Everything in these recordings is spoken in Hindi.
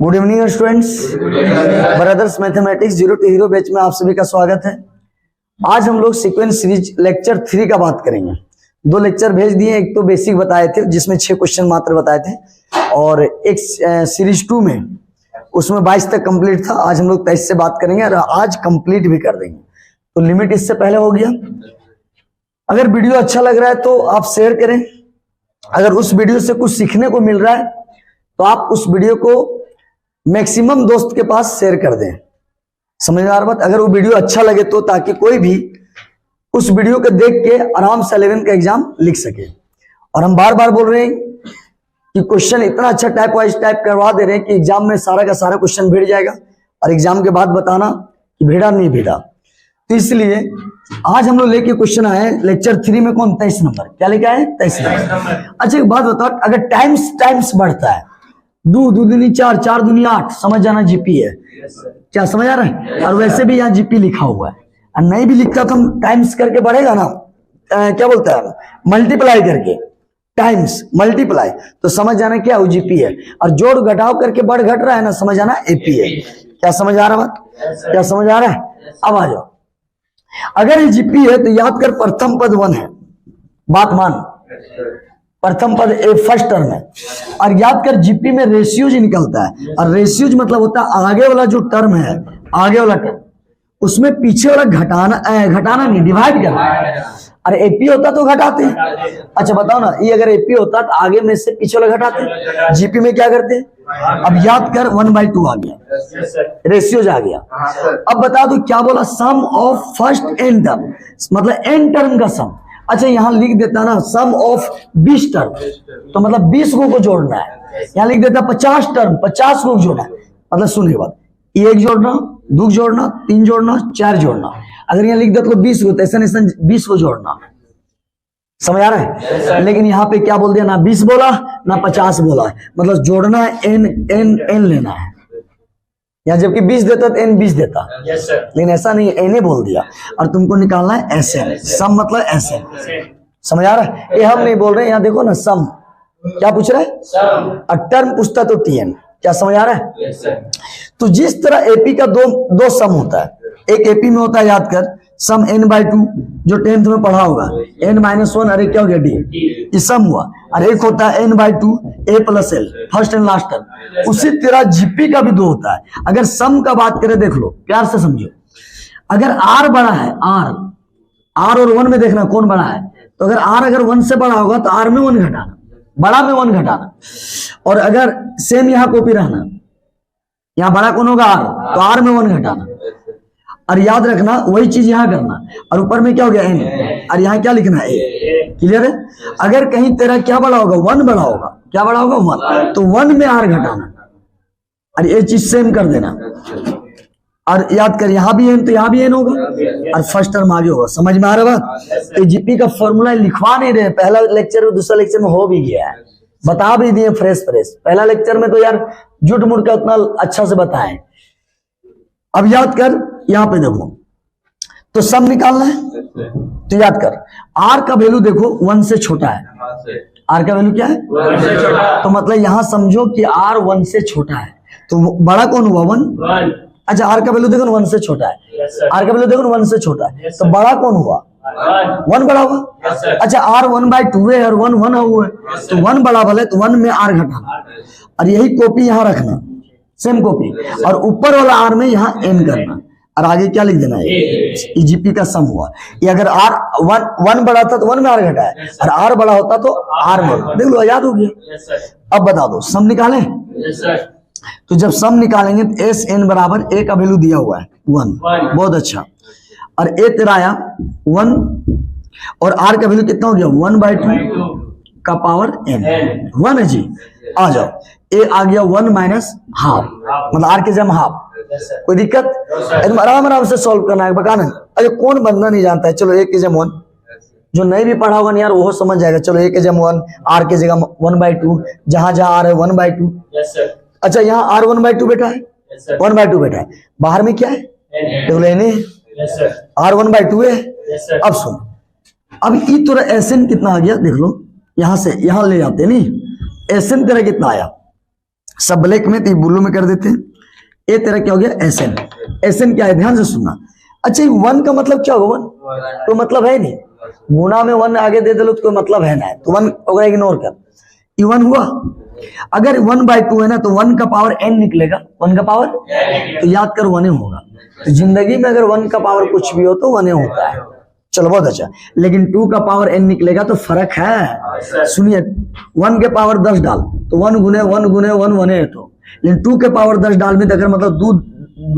Good evening students, brothers mathematics zero to hero batch में आप सभी का स्वागत है। आज हम लोग सीक्वेंस सीरीज लेक्चर 3 का बात करेंगे। 2 लेक्चर भेज दिए, एक तो बेसिक बताए थे जिसमें 6 क्वेश्चन मात्र बताए थे, और एक सीरीज 2 में उसमें 22 तक कंप्लीट था। आज हम लोग 23 से बात करेंगे और आज कंप्लीट भी कर देंगे, तो लिमिट इससे पहले हो गया। अगर वीडियो अच्छा लग रहा है तो आप शेयर करें। अगर उस वीडियो से कुछ सीखने को मिल रहा है तो आप उस वीडियो को मैक्सिमम दोस्त के पास शेयर कर दें। समझ में आ रहा बात? अगर वो वीडियो अच्छा लगे तो, ताकि कोई भी उस वीडियो को देख के आराम से 11 का एग्जाम लिख सके। और हम बार बार बोल रहे हैं कि क्वेश्चन इतना अच्छा टाइप वाइज टाइप करवा दे रहे हैं कि एग्जाम में सारा का सारा क्वेश्चन भिड़ जाएगा, और एग्जाम के बाद बताना कि भिड़ा नहीं भिड़ा। तो इसलिए आज हम लोग लेके क्वेश्चन आए लेक्चर 3 में। कौन? 23 नंबर। क्या लेके आए? 23 नंबर। अच्छा एक बात बताओ, अगर टाइम्स बढ़ता है, 2 दूनी 4, 4 दूनी 8, समझ जाना जीपी है। क्या समझ आ रहा है? और वैसे भी यहाँ जीपी लिखा हुआ है, और नहीं भी लिखता तो हम टाइम्स करके बढ़ेगा ना, क्या बोलता है, मल्टीप्लाई करके, टाइम्स मल्टीप्लाई, तो समझ जाना क्या वो जीपी है। और जोड़ घटाव करके बढ़ घट रहा है ना, समझ जाना एपी है। क्या समझ आ रहा बात? क्या समझ आ रहा है? अब आ जाओ, अगर ये जीपी है तो याद कर प्रथम पद 1 है, बात मान, प्रथम पद ए फर्स्ट टर्म है। और याद कर जीपी में रेशियोज निकलता है, और रेशियोज मतलब होता है आगे वाला जो टर्म है, आगे वाला टर्म, उसमें पीछे वाला घटाना नहीं, डिवाइड करना। अरे एपी होता तो घटाते हैं। अच्छा बताओ ना, ये अगर एपी होता तो आगे में से पीछे वाला घटाते, जीपी में क्या करते? अब याद कर 1/2 आ गया, रेशियोज आ गया। अब बता दो क्या बोला, सम ऑफ फर्स्ट एन टर्म, मतलब एन टर्म का सम। अच्छा यहाँ लिख देता ना सम ऑफ 20 टर्म, तो मतलब 20 को जोड़ना है। यहाँ लिख देता 50 टर्म, 50 को जोड़ना है। मतलब सुनिए बात, 1 जोड़ना, 2 जोड़ना, 3 जोड़ना, 4 जोड़ना। अगर यहाँ लिख देता तो 20 को, तो ऐसा 20 को जोड़ना। समझ आ रहा है? लेकिन यहाँ पे क्या बोल दिया, ना 20 बोला ना 50 बोला, मतलब जोड़ना है एन लेना है। या जबकि 20 देता तो एन 20 देता, लेकिन ऐसा नहीं, एन बोल दिया। और तुमको निकालना है एस एन, सम मतलब एस एन। समझ आ रहा है? ये हम नहीं बोल रहे हैं, यहाँ देखो ना सम क्या पूछ रहा है, और टर्म पूछता तो टीएन। क्या समझ आ रहा है? तो जिस तरह एपी का दो सम होता है, एक एपी में होता है याद कर सम n/2, जो 10th में पढ़ा होगा, n-1, अरे क्या हो गया डी, ये सम हुआ। और एक होता है n/2 a + l, first and last term. उसी तरह जीपी का भी 2 होता है। अगर सम का बात करें, देख लो प्यार से समझो, अगर r बड़ा है, r और 1 में देखना कौन बड़ा है, तो अगर r अगर 1 से बड़ा होगा तो r में 1 घटाना, बड़ा में 1 घटाना। और अगर सेम यहाँ कॉपी रहना, यहाँ बड़ा कौन होगा r, तो r में 1 घटाना। और याद रखना वही चीज यहाँ करना, और ऊपर में क्या हो गया n, और यहाँ क्या लिखना है a। क्लियर है? अगर कहीं तेरा क्या बड़ा होगा, 1 बड़ा होगा, क्या बड़ा होगा 1, तो 1 में r घटाना, और ये चीज सेम कर देना। और याद कर यहाँ भी n तो यहाँ भी n होगा, और फर्स्ट टर्म आगे होगा। समझ में आ रहा बात? तो जीपी का फॉर्मूला लिखवा नहीं रहे, पहला लेक्चर और दूसरा लेक्चर में हो भी गया है, बता भी दिए फ्रेश। पहला लेक्चर में तो यार जुट मुड़ का उतना अच्छा से बताएं। अब याद कर, यहाँ पे देखो, तो सम निकालना है, तो याद कर r का वैल्यू देखो 1 से छोटा है। r का वैल्यू क्या है? 1 से छोटा। तो मतलब यहाँ समझो कि r 1 से छोटा है, तो बड़ा कौन हुआ? 1। अच्छा r का वैल्यू देखो 1 से छोटा है, r का वैल्यू देखो 1 से छोटा है, तो बड़ा कौन हुआ? 1 बड़ा हुआ। अच्छा r 1/2 है और 1 हुआ है, तो 1 बड़ा भले, तो 1 में r घटाना। और यही कॉपी यहाँ रखना, सेम कॉपी, और ऊपर वाला r में यहाँ n करना, और आगे क्या लिख देना है, जीपी का सम हुआ। ये अगर r 1 बड़ा था तो 1 में r घटा है, और r बड़ा होता तो r में। देख लो याद हो गया। अब बता दो सम निकालें। तो जब सम निकालेंगे तो एस एन बराबर a का वैल्यू दिया हुआ है 1, बहुत अच्छा, और a तेरा आया 1, और r का वैल्यू कितना हो गया? 1/2 का पावर n, 1 है जी। आ जाओ, a आ गया 1 - हाफ, मतलब r के जम हाफ। कोई दिक्कत? एकदम आराम से सॉल्व करना है, बताना। अरे कौन बंदा नहीं जानता है? चलो 1 के जम 1, जो नहीं भी पढ़ा होगा नहीं यार वो समझ जाएगा। चलो 1 के जम 1, r के जगह 1/2, जहां r है 1/2। अच्छा यहाँ r 1/2 बेटा है, 1/2 बेटा है, बाहर में क्या है? लेने r 1/2 है। अब सुन, अब ये तुरा एसएन कितना आ गया देख लो, यहां से यहां ले जाते नहीं, एसएन तेरा कितना आया सब ब्लैक में, तो ब्लू में कर देते हैं। ये तेरा क्या हो गया एसएन। एसएन क्या है ध्यान से सुनना। अच्छा 1 का मतलब क्या होगा? 1 कोई मतलब है नहीं, गुना में 1 आगे दे दो तो कोई मतलब है ना, तो 1 होगा, इग्नोर कर। ये 1 हुआ। अगर 1/2 है ना तो 1 का पावर n निकलेगा, 1 का पावर तो याद कर 1 होगा। तो जिंदगी में अगर 1 का पावर कुछ भी हो तो 1 होता है। चलो बहुत अच्छा। लेकिन 2 का पावर n निकलेगा तो फर्क है। सुनिए 1 के पावर 10 डाल तो 1 गुने 1 गुने 1 1 है, तो लेकिन 2 के पावर 10 डाल में अगर मतलब दूध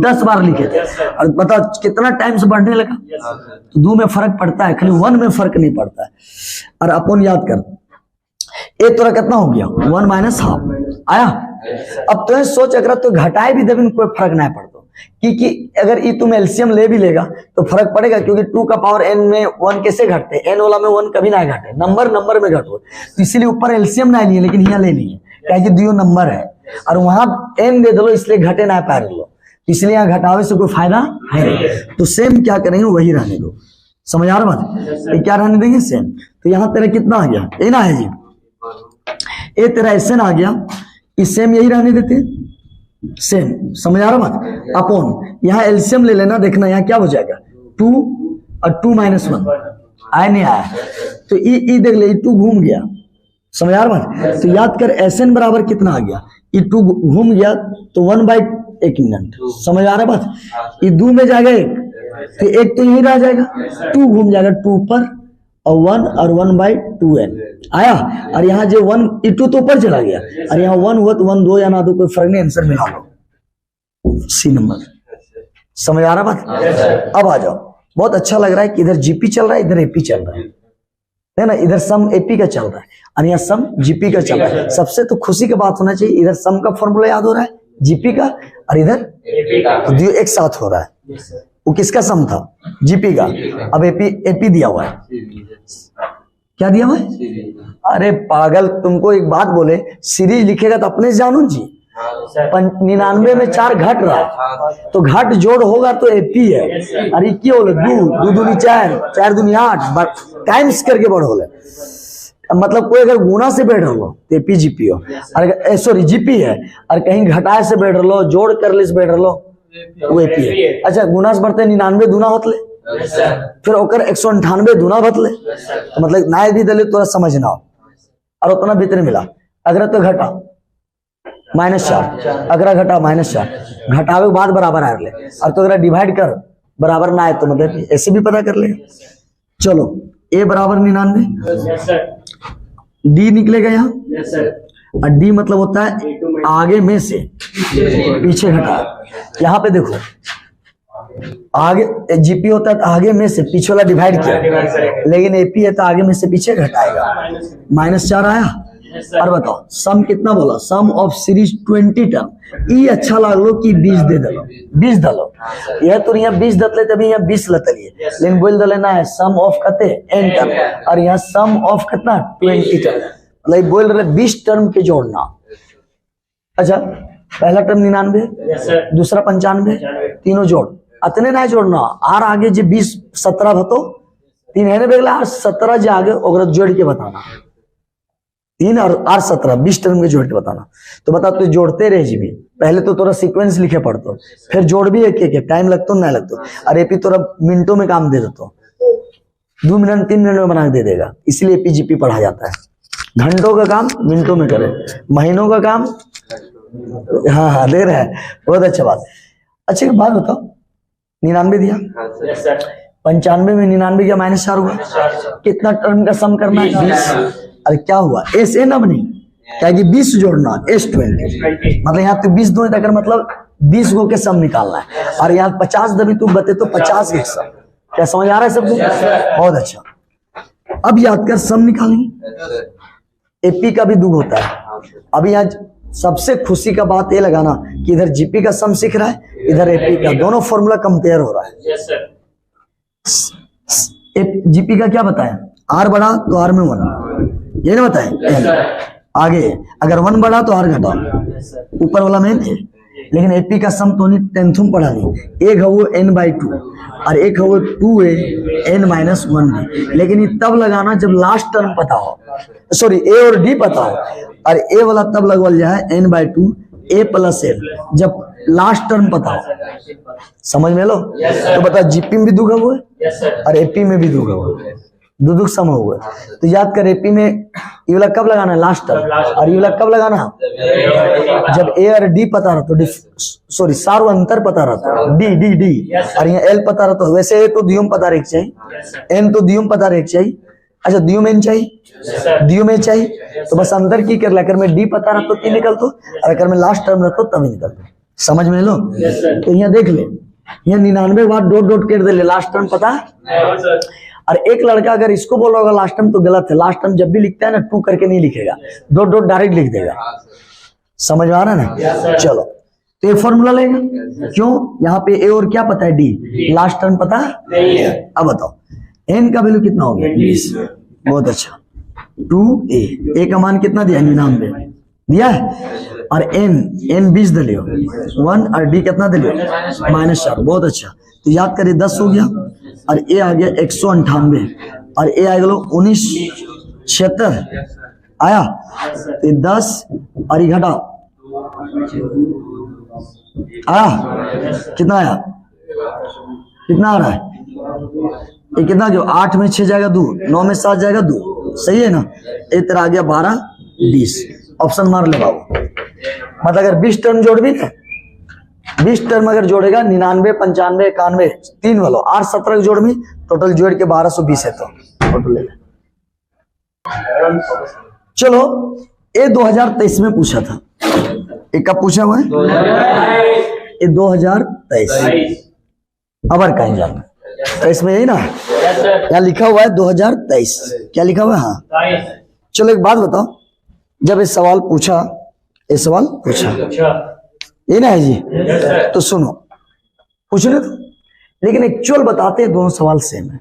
10 बार लिखे थे और बता कितना टाइम से बढ़ने लगा। तो 2 में फर्क पड़ता है, खाली 1 में फर्क नहीं पड़ता है। और अपन याद कर ये तोरा कितना हो गया 1 माइनस हाफ आया। अब तो सोच अगर तो घटाए भी देवे कोई फर्क नहीं पड़ता, क्योंकि अगर ये तुम एलसीएम ले भी लेगा तो फर्क पड़ेगा, क्योंकि 2 का पावर n में 1 कैसे घटते, n वाला में 1 कभी ना घटे, नंबर में घटो। तो इसीलिए ऊपर एलसीएम नहीं लिए लेकिन यहाँ ले लिए, क्या दियो नंबर है और वहां n दे दो इसलिए घटे ना पा रहे, इसलिए यहाँ घटावे से कोई फायदा है नहीं। तो सेम क्या करेंगे वही रहने दो, समझ आ रहा बात? क्या रहने देंगे सेम। तो यहाँ तेरा कितना आ गया, ए ना है जी, ए तेरा एसएन आ गया, इस सेम यही रहने देते सेम, समझ आ रहा बात? अपॉन यहाँ एलसीएम ले लेना, देखना यहाँ क्या हो जाएगा 2 और 2 माइनस 1 आया नहीं आया, तो ई देख ले 2 घूम गया, समझ आ रहा बात? तो याद कर एसएन बराबर कितना आ गया, ई 2 घूम गया तो 1/1 मिनट, समझ आ रहा बात? ये 2 में जाएगा 1 तो 1 तो यही रह जाएगा, 2 घूम जाएगा 2 पर और 1 और 1/2n आया। और यहाँ जो 1 2 तो ऊपर चला गया और यहाँ 1 हुआ तो 1 2 या ना दो कोई फर्क नहीं, आंसर मिला लो सी नंबर। समझ आ रहा बात? अब आ जाओ, बहुत अच्छा लग रहा है कि इधर जीपी चल रहा है इधर एपी चल रहा है ना, इधर सम एपी का चल रहा है और यहाँ सम जीपी का चल रहा है। सबसे तो खुशी की बात होना चाहिए, इधर सम का फॉर्मूला याद हो रहा है जीपी का और इधर एपी का, तो एक साथ हो रहा है। वो किसका सम था? जीपी का। अब एपी दिया हुआ है, क्या दिया हुआ है? अरे पागल, तुमको एक बात बोले, सीरीज लिखेगा तो अपने से जानो जी, 99 में 4 घट रहा तो घट जोड़ होगा तो एपी है। अरे क्यों बोले 2 दूनी 4 4 दूनी 8 टाइम्स करके बढ़ हो, मतलब कोई अगर गुना से बैठ रहा तो एपी जीपी हो, और सॉरी जीपी है, और कहीं घटाए से बैठ रहा जोड़ कर ले से बैठ रहा वो एपी है। अच्छा गुना से बढ़ते 99 दूना होतले, फिर ओकर 198 दूना बतले, तो मतलब ना भी दले तोरा समझना और उतना भीतर मिला। अगर तो घटा -4, अगर घटा -4 घटावे के बाद बराबर आ ले, और तो अगर डिवाइड कर बराबर ना आए तो मतलब ऐसे भी पता कर ले। चलो ए बराबर 99, डी निकलेगा यहाँ, और डी मतलब होता है आगे में से पीछे घटा। यहाँ पे देखो आगे जीपी होता है तो आगे में से पीछे वाला डिवाइड किया, लेकिन एपी है तो आगे में से पीछे घटाएगा। -4 आया। और बताओ सम कितना बोला, सम ऑफ सीरीज 20 टर्म। ई अच्छा लागलो कि 20 दे दलो, 20 दलो, यह तो यहाँ 20 दतले तभी यहाँ 20 लतलिए, लेकिन बोल दले ना है सम ऑफ कते n टर्म, और यहाँ सम ऑफ कितना 20 टर्म, मतलब बोल रहे 20 टर्म के जोड़ना। अच्छा पहला टर्म 99, दूसरा 95, तीनों जोड़, अतने ना जोड़ना, आर आगे जो 20 17 भतो 3 है ना, 17 जो आगे ओकरा जोड़ के बताना, 3 और 17 20 टर्म के जोड़ के बताना। तो बता तू जोड़ते रहे जी भी, पहले तो तोरा सीक्वेंस लिखे पड़तो, फिर जोड़ भी एक टाइम लगतो ना लगतो, और एपी तोरा मिनटों में काम दे देतो, 2 मिनट 3 मिनट में बना के दे देगा। इसलिए एपीजीपी पढ़ा जाता है, घंटों का काम मिनटों में करे, महीनों का काम हाँ दे रहा है, बहुत अच्छा बात। अच्छा एक बात बताओ, 99 दिया, 95 में 99 का -4 हुआ, कितना टर्म का सम करना है 20। अरे क्या हुआ एस एन अब नहीं, क्या कि 20 जोड़ना S20, मतलब यहाँ तो 20 दो अगर मतलब 20 गो के सम निकालना है, और यहाँ 50 दबी तू बते तो 50 के सम। क्या समझ आ रहा है सबको? बहुत अच्छा। अब याद कर सम निकालेंगे, एपी का भी दुख होता है। अब यहाँ सबसे खुशी का बात ये लगाना कि इधर जीपी का सम सीख रहा है, इधर एपी का, दोनों फॉर्मूला कंपेयर हो रहा है। जीपी का क्या बताया, आर बढ़ा तो आर में 1, ये ना बताए। आगे अगर 1 बढ़ा तो आर घटा, ऊपर वाला में थे। लेकिन एपी का सम तो नहीं 10th पढ़ा नहीं, एक है वो n/2 और एक है वो 2a n-1, लेकिन ये तब लगाना जब लास्ट टर्म पता हो, सॉरी ए और डी पता हो, और ए वाला तब लगवल जाए n/2 ए प्लस एल, जब लास्ट टर्म पता हो, समझ में लो। तो बता जीपी में भी दुखा हुआ है और एपी में भी दुखा हुआ है, दो दुख सम हुआ है। तो याद कर एपी में ये वाला कब लगाना है, लास्ट टर्म, और ये वाला कब लगाना है जब ए और डी पता रहा तो सार्व अंतर पता रहता, डी डी डी, और यहाँ एल पता रहता। वैसे ए तो द्युम पता रहे चाहिए, एन तो द्युम पता रहे चाहिए, अच्छा द्युम एन चाहिए, द्युम ए चाहिए, तो बस अंतर की कर ला, अगर मैं डी पता रहा तो तीन निकल तो, और अगर मैं लास्ट टर्म रहता तभी निकल तो, समझ में लो। तो यहाँ देख ले, यहाँ 99 बार डॉट डॉट कर दे ले, लास्ट टर्म पता है। और एक लड़का अगर इसको बोला होगा लास्ट टर्म तो गलत है, लास्ट टर्म जब भी लिखता है ना टू करके नहीं लिखेगा, डॉट डॉट डायरेक्ट लिख देगा, समझ में आ रहा है ना। चलो तो ये फॉर्मूला लेगा, क्यों यहाँ पे ए और क्या पता है, डी, लास्ट टर्म पता है। अब बताओ एन का वैल्यू कितना हो गया, 20, बहुत अच्छा। 2a का मान कितना दिया, 99 दिया है, और n 20 दिलियो 1, और डी कितना दिलियो -4, बहुत अच्छा। तो याद करिए 10 हो गया, और ए आ गया 198, और ए आ गया 1976 आया, तो 10 और ये घटा आया, कितना आया, कितना आ रहा है, ये कितना जो 8 में 6 जाएगा 2, 9 में 7 जाएगा 2, सही है ना। ये तेरा आ गया 12 20, ऑप्शन मार ले बाबू। मतलब अगर 20 टर्म जोड़ भी ना, 20 टर्म अगर जोड़ेगा 99 95 91 3 वालों 8 17 जोड़ में टोटल जोड़ के 1220 है, तो टोटल ले। चलो ये 2023 में पूछा था, एक कब पूछा हुआ है, ये 2023, अब कहीं जाना 23 में, यही ना यहाँ लिखा हुआ है 2023, क्या लिखा हुआ है, हाँ। चलो एक बात बताओ, जब ये सवाल पूछा, ये सवाल पूछा ये ना है जी, तो सुनो पूछ ले तो, लेकिन एक्चुअल बताते हैं दोनों सवाल सेम है,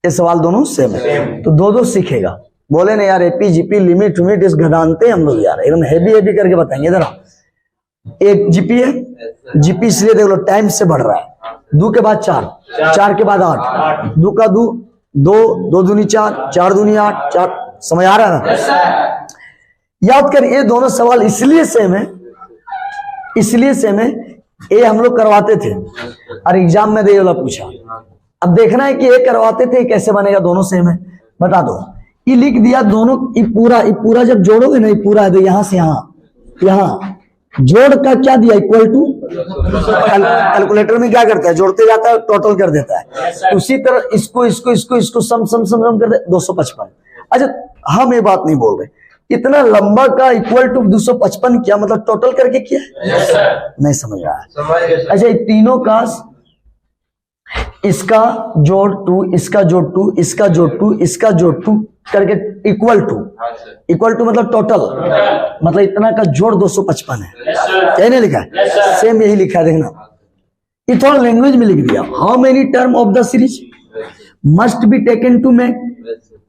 ये सवाल दोनों सेम है, तो दो सीखेगा। बोले ना यार एपी जीपी लिमिट विमिट इस गदानते हम लोग यार एकदम हैवी करके बताएंगे। इधर एक जीपी है, जीपी इसलिए देख लो टाइम से बढ़ रहा है, 2 के बाद 4, 4 के बाद 8, 2 का 2 2, 2 दूनी 4, 4 दूनी 8, 4, समझ आ रहा है। याद कर ये दोनों सवाल इसलिए सेम है, इसलिए सेम है, ये हम लोग करवाते थे और एग्जाम में दे वाला पूछा। अब देखना है कि ये करवाते थे कैसे बनेगा, दोनों सेम है, बता दो। ये लिख दिया दोनों, ये पूरा जब जोड़ोगे ना, ये पूरा है तो यहाँ से यहाँ जोड़ का क्या दिया, इक्वल टू, कैलकुलेटर में क्या करता है, जोड़ते जाता है टोटल कर देता है, उसी तरह इसको सम कर दे 255। अच्छा हम ये बात नहीं बोल रहे, इतना लंबा का इक्वल टू 255 किया मतलब टोटल करके किया है, नहीं समझ रहा है। अच्छा ये तीनों का इसका जोड़ 2, इसका जोड़ 2, इसका जोड़ 2, इसका जोड़ 2 करके इक्वल टू मतलब टोटल, मतलब इतना का जोड़ 255 है, क्या नहीं लिखा है, सेम यही लिखा है, देखना। ये थोड़ा लैंग्वेज में लिख दिया, how many term of the series must be taken to make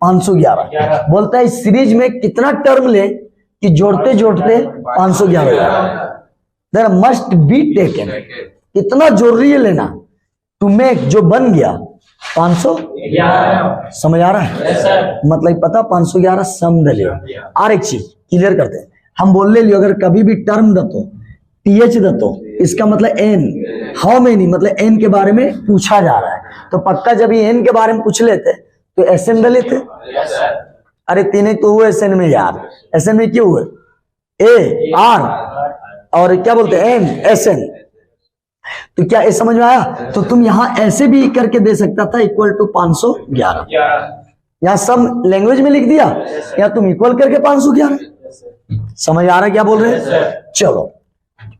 511। बोलता है इस सीरीज में कितना टर्म ले कि जोड़ते जोड़ते 511 देयर मस्ट बी टेकन, कितना जरूरी है लेना टू मेक जो बन गया 511, समझ आ रहा है, मतलब पता 511 सम दे लियो। और एक चीज क्लियर करते हैं, हम बोल ले लियो अगर कभी भी टर्म दतो टीएच दतो, इसका मतलब एन, हाउ मेनी मतलब एन के बारे में पूछा जा रहा है, तो पक्का जब ये एन के बारे में पूछ लेते तो एस एन लेते। अरे तीन तो हुए एस एन में यार, एस एन में क्यों हुए, ए आर और क्या बोलते हैं एन एस एन, तो क्या ये समझ में आया। तो तुम यहां ऐसे भी करके दे सकता था इक्वल टू 511, यहां सब लैंग्वेज में लिख दिया, या तुम इक्वल करके 511, समझ आ रहा है क्या बोल रहे हैं। चलो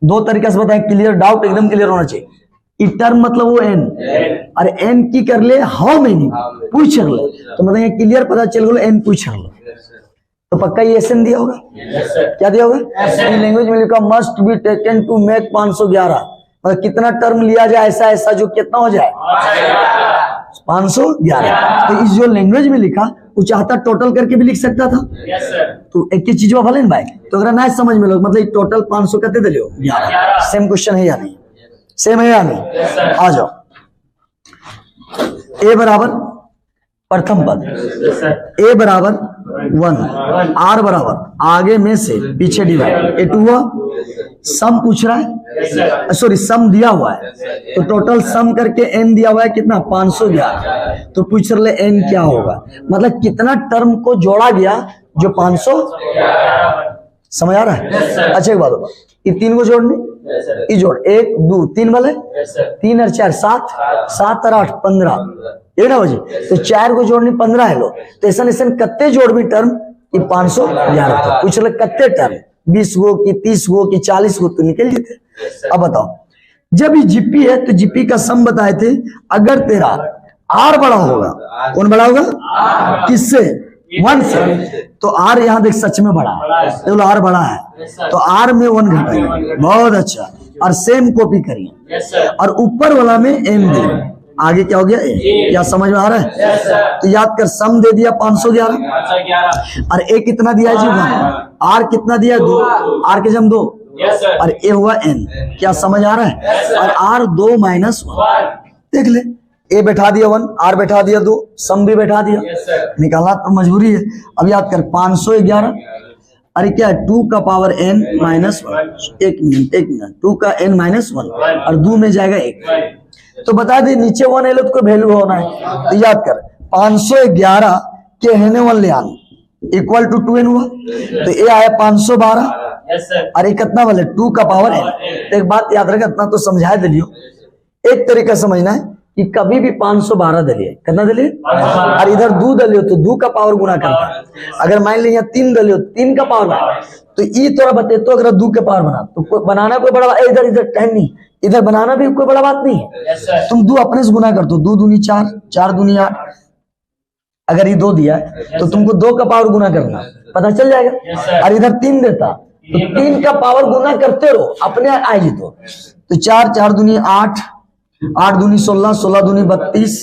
दो तरीके से बताएं, क्लियर, डाउट एकदम क्लियर होना चाहिए। ई टर्म मतलब वो एन, और एन की कर ले हाउ मेनी पूछ ले, तो मतलब ये क्लियर पता चल गया एन पूछ ले, तो पक्का ये एस एन दिया होगा, क्या दिया होगा, लैंग्वेज में लिखा must be taken to make 511, मतलब कितना टर्म लिया जाए ऐसा जो कितना हो जाए 511। तो इस जो लैंग्वेज में लिखा वो चाहता टोटल करके भी लिख सकता था, तो एक ही चीज भले भाई, तो अगर ना समझ में लो मतलब टोटल 500 कहते दे लो 11, सेम क्वेश्चन है या नहीं, सेम है या नहीं। आ जाओ, ए बराबर प्रथम पद, ए बराबर 1 आर बराबर आगे में से पीछे डिवाइड ए 2 हुआ। सम पूछ रहा है, सॉरी सम दिया हुआ है, तो टोटल सम करके एन दिया हुआ है कितना 511, तो पूछ रहे एन क्या होगा, मतलब कितना टर्म को जोड़ा गया जो 500। समझ आ रहा है? अच्छा एक बात होगा, ये 3 को जोड़नी, ये जोड़ 1 2 3 वाले 3 और 4 7 7 और 8 15 ये ना बजे, तो 4 को जोड़नी 15 है लो, तो ऐसा ऐसा कत्ते जोड़ भी टर्म कि 511 पूछ रहे कत्ते टर्म 20 गो की 30 गो की 40 गो, तो निकल जाते। अब बताओ जब ये जीपी है तो जीपी का सम बताए थे, अगर तेरा आर बड़ा होगा, कौन बड़ा होगा किससे 1 से, तो आर यहाँ देख सच में बड़ा है, तो आर बड़ा है तो आर में 1 घटाएंगे, बहुत अच्छा, और सेम कॉपी करिए और ऊपर वाला में एम दे, आगे क्या हो गया ए, क्या समझ में आ रहा है? तो याद कर सम दे दिया 511 और ए कितना दिया है जी 1, आर कितना दिया 2, आर के जम 2 और ए हुआ एन, क्या समझ आ रहा है? और आर 2 - 1 देख ले, ए बैठा दिया 1, आर बैठा दिया 2, सम भी बैठा दिया, निकालना तो मजबूरी है। अब याद कर 511, अरे क्या है 2 का पावर n - 1, एक मिनट 2 का n - 1 और 2 में जाएगा 1, तो बता दे नीचे 1 एलो तो वैल्यू होना है, तो याद कर 511 के हेने 1 ले आन इक्वल टू 2n हुआ, तो ए आया 512, अरे कितना वाले 2 का पावर n। तो एक बात याद रखा, इतना तो समझा दे लियो, एक तरीका समझना है कि कभी भी 512 दलिए, कितना दलिए, और इधर 2 दलियो तो 2 का पावर गुना करता है, अगर मान लीजिए 3 दलियो 3 का पावर बना, तो ये थोड़ा बते तो अगर 2 के पावर बना तो बनाना कोई बड़ा इधर इधर टाइम नहीं, इधर बनाना भी कोई बड़ा बात नहीं है, तुम 2 अपने से गुना कर दो, 2 दूनी 4 4 दूनी 8, अगर ये 2 दिया तो तुमको 2 का पावर गुना करना पता चल जाएगा, और इधर 3 देता तो 3 का पावर गुना करते रहो अपने आएगी, तो 4 4 दूनी 8 8 दूनी 16 16 दूनी 32,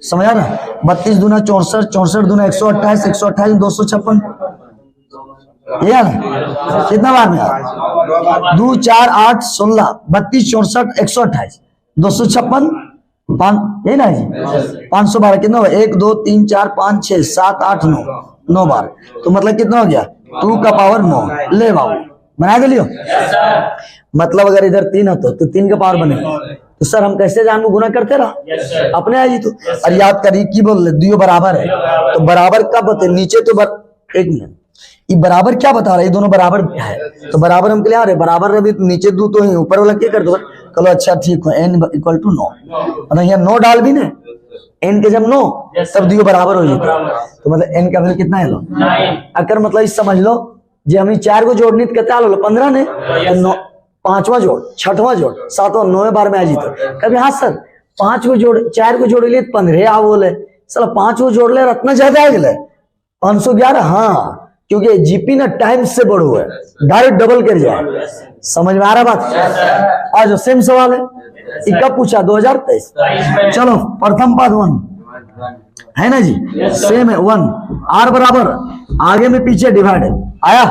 समझा ना, 32 दूना 64 64 दूना 128 128 256, ये ना कितना बार में 2 4 8 16 32 64 128 256 ये ना जी 512 कितना हुआ 1 2 3 4 5 6 7 8 9 बार, तो मतलब कितना हो गया 2 का पावर 9, ले बाबू बना दे लियो। मतलब अगर इधर 3 हो तो 3 का पावर बनेगा, तो सर हम कैसे जानू, गुना करते रहा अपने आ जी, तो और याद करिए की बोल रहे 2 बराबर है, तो बराबर कब होते नीचे तो एक मिनट, ये बराबर क्या बता रहा है, ये दोनों बराबर है, तो बराबर हम क्या रहे बराबर रहे, तो नीचे 2 तो है, ऊपर वाला क्या कर दो, चलो अच्छा ठीक है n = 9, मतलब यहाँ 9 डाल भी ना, n के जब 9 तब 2 बराबर हो जाता, तो मतलब n का वैल्यू कितना है लो 9, अगर मतलब इस समझ लो जी हम 4 को जोड़नी तो कितना लो 15 ने, तो 5वां जोड़ 6वां जोड़ 7वां 9वें बार में आ जीतो, कभी हाँ सर 5 को जोड़ 4 को जोड़ लिए 15 आ बोले, चलो 5 को जोड़ ले इतना ज्यादा आ गए 511, हाँ क्योंकि जीपी ना टाइम से बढ़ो है, डायरेक्ट डबल कर जाए, समझ में आ रहा बात? आज सेम सवाल है, कब पूछा 2023, चलो प्रथम पद 1 है ना जी, सेम है 1, आर बराबर आगे में पीछे डिवाइड आया,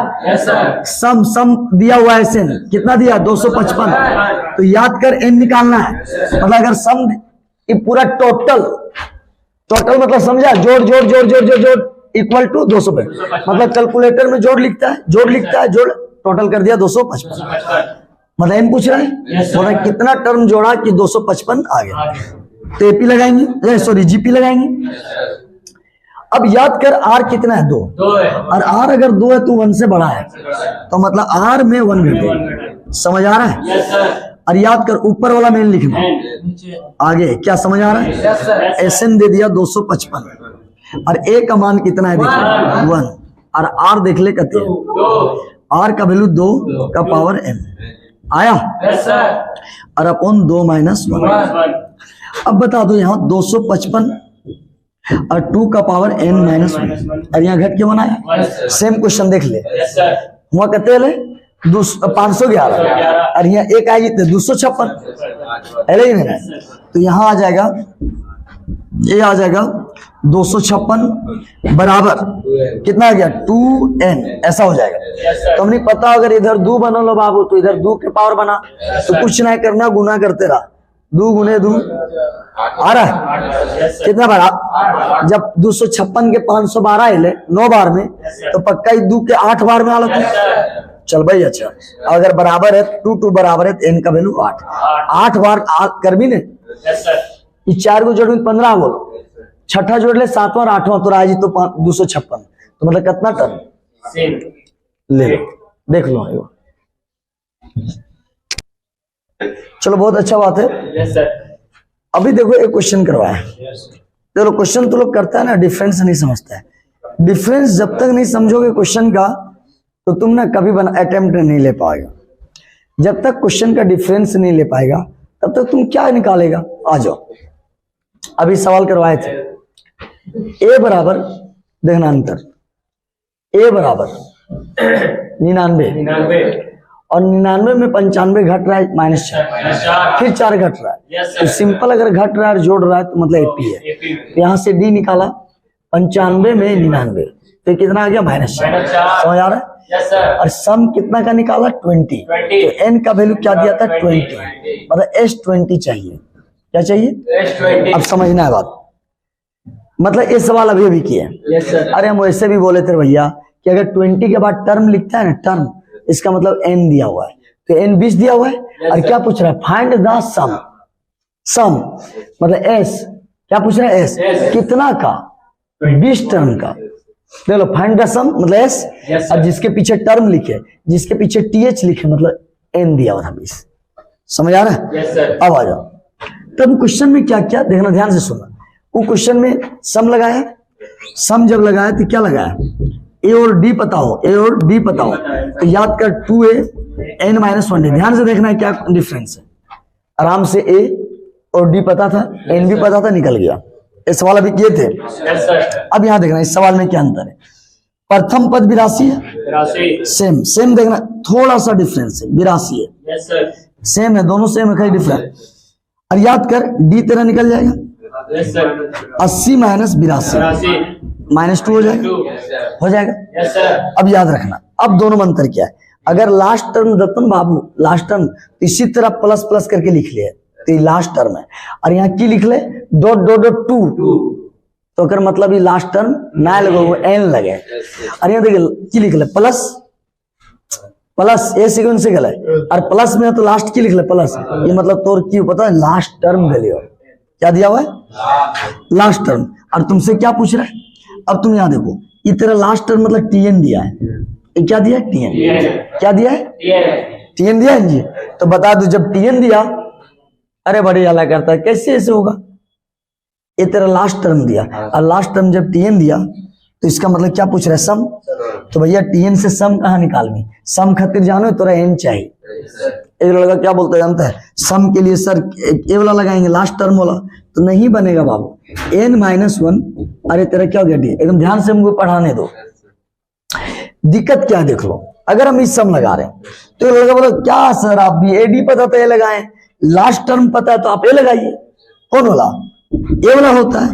सम दिया हुआ है सेन कितना दिया 255, तो याद कर एन निकालना है, मतलब अगर सम ये पूरा टोटल मतलब समझा, जोड़ जोड़ जोड़ जोड़ जोड़ जोड़ इक्वल टू 255, मतलब कैलकुलेटर में जोड़ लिखता है जोड़ टोटल कर दिया 255, मतलब एन पूछ रहा है बोला कितना टर्म जोड़ा कि 255 आ गया, तो एपी लगाएंगे, सॉरी जीपी लगाएंगे। अब याद कर आर कितना है 2 और आर अगर 2 है तो 1 से बड़ा है, तो मतलब आर में 1 घटे, समझ आ रहा है? और याद कर ऊपर वाला मेन लिखना, आगे क्या समझ आ रहा है? एसएन दे दिया 255 और ए का मान कितना है देखो 1, और आर देख ले कहते हैं आर का वैल्यू 2 का पावर m आया, और अपन 2 - 1। अब बता दो यहाँ 255 और 2 का पावर n - 1, और यहाँ घट के बनाया, सेम क्वेश्चन देख ले, वहां कहते ले 511 और यहाँ एक आई 256, तो यहाँ आ जाएगा, ये आ जाएगा 256 बराबर कितना आ गया 2n, ऐसा हो जाएगा। तो हमने पता अगर इधर 2 बना लो बाबू तो इधर 2 के पावर बना, तो कुछ नहीं करना गुना करते रहा, 2 गुने 2 आ रहा है कितना बार? जब 256 के 512 हिले 9 बार में, तो पक्का ही 2 के 8 बार में आलत है। चल भाई अच्छा, अगर बराबर है 2 2 बराबर है तो n का वैल्यू 8 बार कर भी ने। ये 4 को जोड़ में 15 बोलो, छठा जोड़ ले 7वां और 8वां तो राजी तो 256, तो मतलब कितना टर्म ले लो, देख लो। चलो बहुत अच्छा बात है। अभी देखो एक क्वेश्चन करवाया, चलो क्वेश्चन तो लोग करता है ना, डिफरेंस नहीं समझता है। डिफरेंस जब तक नहीं समझोगे क्वेश्चन का, तो तुम ना कभी अटेम्प्ट नहीं ले पाएगा। जब तक क्वेश्चन का डिफरेंस नहीं ले पाएगा, तब तक तुम क्या निकालेगा? आ जाओ, अभी सवाल करवाए थे, ए बराबर, देखना अंतर, ए बराबर 99 और 99 में 95 घट रहा है -4, फिर 4 घट रहा है। तो सिंपल अगर घट रहा है और जोड़ रहा है तो मतलब 80 है। तो यहाँ से डी निकाला, 95 में 99, तो कितना आ गया? -4। समझ आ रहा है? और सम कितना का निकाला? 20। तो n का वैल्यू क्या दिया था? 20, मतलब S20 चाहिए। क्या चाहिए? अब समझना है बात, मतलब ये सवाल अभी किए। अरे हम वैसे भी बोले थे भैया कि अगर 20 के बाद टर्म लिखता है ना, टर्म, इसका मतलब n दिया हुआ है, तो n 20 दिया हुआ है। और क्या पूछ रहा है? फाइंड द सम। सम मतलब s, क्या पूछ रहा है? s कितना का? 20 टर्म का। देख लो, फाइंड द सम मतलब s, और जिसके पीछे टर्म लिखे, जिसके पीछे th लिखे, मतलब n दिया हुआ था 20। समझ आ रहा है? अब आ जाओ, तब क्वेश्चन में क्या क्या देखना, ध्यान से सुनना। वो क्वेश्चन में सम लगाया, सम जब लगाया तो क्या लगाया? ए और डी पता हो, ए और डी पता हो तो याद कर 2a n - 1d। ध्यान से देखना है क्या डिफरेंस है। आराम से ए और डी पता था, n भी पता था, निकल गया। ये सवाल अभी किए थे। अब यहाँ देखना इस सवाल में क्या अंतर है। प्रथम पद 82 है, सेम सेम देखना, थोड़ा सा डिफरेंस है, 82 है, सेम है, दोनों सेम है, कहीं डिफरेंस। और याद कर डी तेरा निकल जाएगा, 80 - 82 -2 हो जाएगा, हो जाएगा। अब याद रखना, अब दोनों में अंतर क्या है। अगर लास्ट टर्म दत्तन बाबू, लास्ट टर्म तो इसी तरह प्लस प्लस करके लिख लिया, तो ये लास्ट टर्म है। और यहाँ की लिख ले? डॉट डॉट डॉट 2, तो अगर मतलब ये लास्ट टर्म ना लगे, वो एन लगे। और यहाँ देखिए की लिख ले? प्लस प्लस, ए सीक्वेंस से गला, और प्लस में है तो लास्ट की लिख ले प्लस। ये मतलब तोर की पता है? लास्ट टर्म वैल्यू क्या दिया हुआ है? Last term. और तुमसे क्या पूछ रहा है? अब तुम यहाँ देखो, ये तेरा लास्ट टर्म मतलब टीएन दिया है, ये क्या दिया है? टीएन। क्या दिया है? टीएन दिया है जी। तो बता दो, जब टीएन दिया, अरे बड़ी अला करता है, कैसे ऐसे होगा? ये तेरा लास्ट टर्म दिया, और लास्ट टर्म जब टीएन दिया, तो इसका मतलब क्या पूछ रहा है? सम। तो भैया टीएन से सम कहाँ निकालनी? सम खातिर जानो तोरा एन चाहिए। एक लड़का क्या बोलता है जानता है? सम के लिए सर ए वाला लगाएंगे, लास्ट टर्म वाला, तो नहीं बनेगा बाबू, n - 1। अरे तेरा क्या हो गया? डी। एकदम ध्यान से हमको पढ़ाने दो। दिक्कत क्या देख लो, अगर हम इस सम लगा रहे हैं तो ये लड़का बोला क्या सर आप भी ए डी पता तो ए लगाएं, लास्ट टर्म पता है तो आप ए लगाइए। कौन वाला? ए वाला होता है,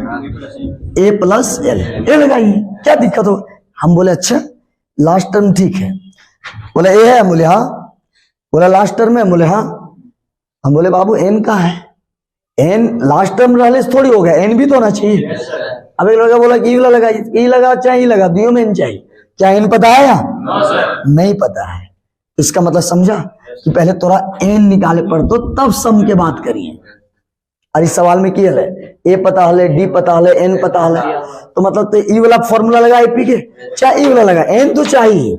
ए प्लस एल, ए लगाइए, क्या दिक्कत हो? हम बोले अच्छा लास्ट टर्म ठीक है। बोले ए है? बोले हाँ। बोला लास्ट टर्म है? बोले हाँ। हम बोले बाबू एन का है, एन लास्ट टर्म रहने से थोड़ी हो गया, एन भी तो होना चाहिए। अब एक लड़का बोला कि ई वाला लगाइए, ई लगा चाहे ई लगा, दियो में एन चाहिए। क्या एन पता है? नहीं पता है। इसका मतलब समझा कि पहले थोड़ा एन निकाले पड़ तो तब सम के बात करिए। और इस सवाल में क्या है? ए पता हले, डी पता हले, एन पता हले, तो मतलब तो ई वाला फॉर्मूला लगा एपी के, चाहे ई वाला लगा, एन तो चाहिए।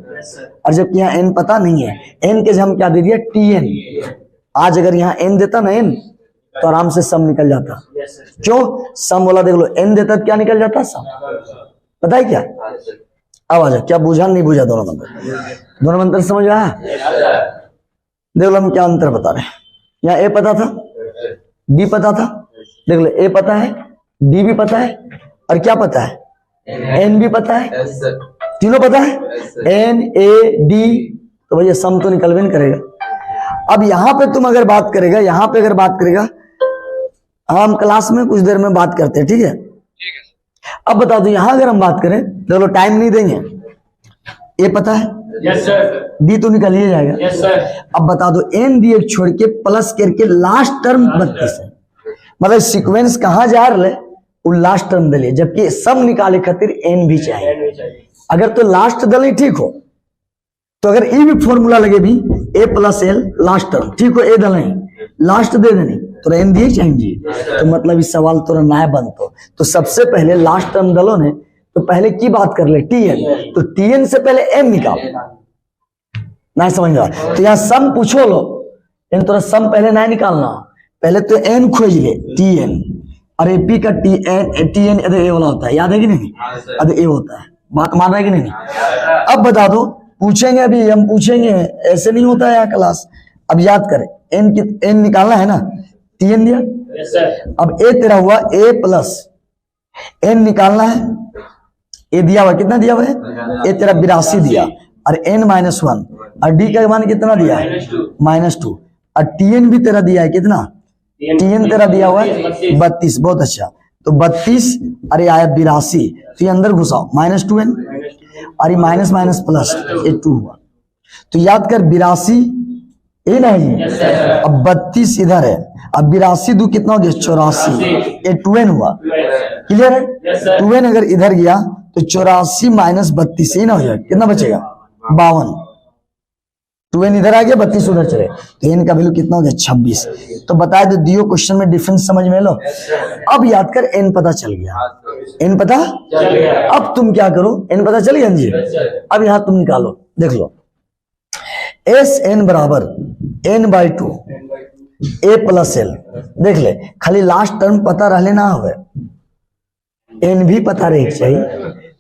और जब यहाँ एन पता नहीं है, एन के हम क्या दे दिया? टीएन। आज अगर यहाँ एन देता ना, एन, तो आराम से सम निकल जाता। क्यों? सम वाला देख लो, एन देता तो क्या निकल जाता? सम। पता है क्या? अब आ जाओ, क्या बुझा नहीं बुझा? दोनों मंत्र, दोनों मंत्र समझ आया? देख लो हम क्या अंतर बता रहे हैं। यहाँ ए पता था, डी पता था, देख लो ए पता है, डी भी पता है, और क्या पता है? एन भी पता है, तीनों पता है, एन ए डी। तो भैया सम तो निकलवे नहीं करेगा। अब यहाँ पे तुम अगर बात करेगा, यहाँ पे अगर बात करेगा, हम क्लास में कुछ देर में बात करते हैं, ठीक है? अब बता दो यहाँ अगर हम बात करें, देख लो टाइम नहीं देंगे। ए पता है, यस सर। डी तो निकल ही जाएगा। Yes sir. अब बता दो एन डी एक छोड़ के प्लस करके लास्ट टर्म 32 है, मतलब सीक्वेंस कहाँ जा रहा है वो लास्ट टर्म दलिए, जबकि सब निकाले खातिर एन भी चाहिए। अगर तो लास्ट दल ठीक हो तो अगर ई भी फॉर्मूला लगे भी ए प्लस एल लास्ट टर्म ठीक हो, ए दल लास्ट दे देनी तो एन दिए चाहिए, तो मतलब इस सवाल तो ना बनतो। तो सबसे पहले लास्ट टर्म दलों ने तो पहले की बात कर ले टी एन, तो टी एन से पहले एन निकाल, नहीं समझ रहा तो यहाँ सम पूछो लो, इन तो सम पहले नहीं निकालना, पहले तो एन खोज ले टी एन, और एपी का टी एन ए वाला होता है, याद है कि नहीं? अरे ए होता है, बात मान रहा है कि नहीं? अब बता दो, पूछेंगे अभी हम पूछेंगे, ऐसे नहीं होता है यहाँ क्लास। अब याद करें एन निकालना है ना, टी एन दिया, अब ए तेरा हुआ ए प्लस एन निकालना है, ए दिया हुआ कितना दिया हुआ है, ए तेरा 82 दिया, और एन -1, और डी का मान कितना दिया है -2, और टी एन भी तेरा दिया है कितना, टी एन तेरा दिया हुआ है 32, बहुत अच्छा। तो 32 अरे आया 82, तो ये अंदर घुसाओ -2n, और ये माइनस माइनस प्लस ये 2 हुआ, तो याद कर 82 ए नहीं, अब 32 इधर है, अब 82 2 कितना हो गया 84, ये 2n हुआ, क्लियर है? 2n अगर इधर गया तो 84 माइनस 32 ही ना हो जाए, कितना बचेगा 52, 2n इधर आ गया 32 उधर चले, तो n का वैल्यू कितना हो गया 26। तो बताए तो दियो क्वेश्चन में डिफरेंस समझ में लो। अब याद कर n पता चल गया, n पता चल गया, अब तुम क्या करो, n पता चल गया जी, अब यहां तुम निकालो, देख लो एस एन बराबर n/2 ए प्लस एल, देख ले खाली लास्ट टर्म पता रह लेना हो, एन भी पता रहे चाहिए,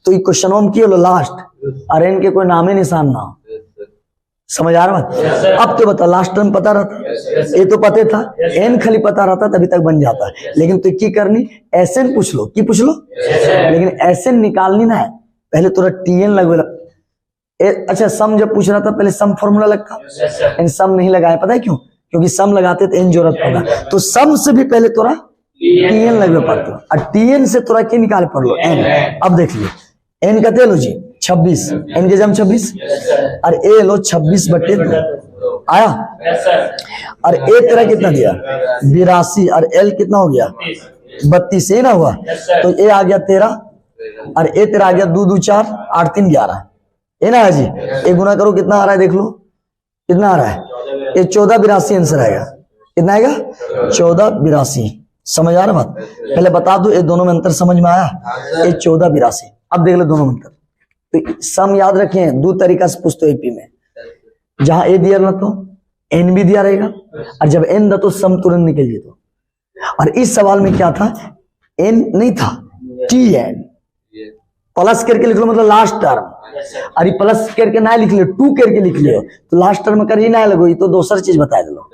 तो ये क्वेश्चन में किए लो लास्ट और एन के कोई नामे निशान ना हो, समझ आ रहा है? अब तो बता लास्ट टर्म पता रहता, ये तो पता था, एन खाली पता रहता तभी तक बन जाता, लेकिन तो की करनी एसएन पूछ लो, की पूछ लो, लेकिन एसएन निकालनी ना है, पहले थोड़ा टीएन लगवे। अच्छा सम जब पूछ रहा था पहले सम फॉर्मूला लगता, इन सम नहीं लगाया, पता है क्यों? क्योंकि सम लगाते तो एन जरूरत पड़ा, तो सम से भी पहले तोरा टीएन लगवे पड़ता, और टीएन से तोरा क्या निकाले पड़ लो एन। अब देख लियो एन का लो जी 26, एन के जम 26, और ए लो 26/2 आया, और ए तेरा कितना दिया 82, और एल कितना हो गया 32, ये ना हुआ, तो ए आ गया 13, और ए तेरा आ गया 2 2 4 8 3 11, ये ना है जी, ए गुना करो कितना आ रहा है, देख लो कितना आ रहा है, ये 1482 आंसर आएगा, कितना आएगा 1482, समझ आ रहा बात? पहले बता दो ये दोनों में अंतर समझ में आया, ये 1482, अब देख लो दोनों में अंतर। तो सम याद रखें दो तरीका से पूछते हो एपी में, जहां ए दिया ना तो एन भी दिया रहेगा, और जब एन दा तो सम तुरंत निकल जेतो, और इस सवाल में क्या था एन नहीं था, टी एन प्लस करके लिख लो, मतलब लास्ट टर्म, अरे प्लस करके ना लिख लियो 2 करके लिख लियो, तो लास्ट टर्म कर ही ना लगो, ये तो दूसरा चीज बता दो,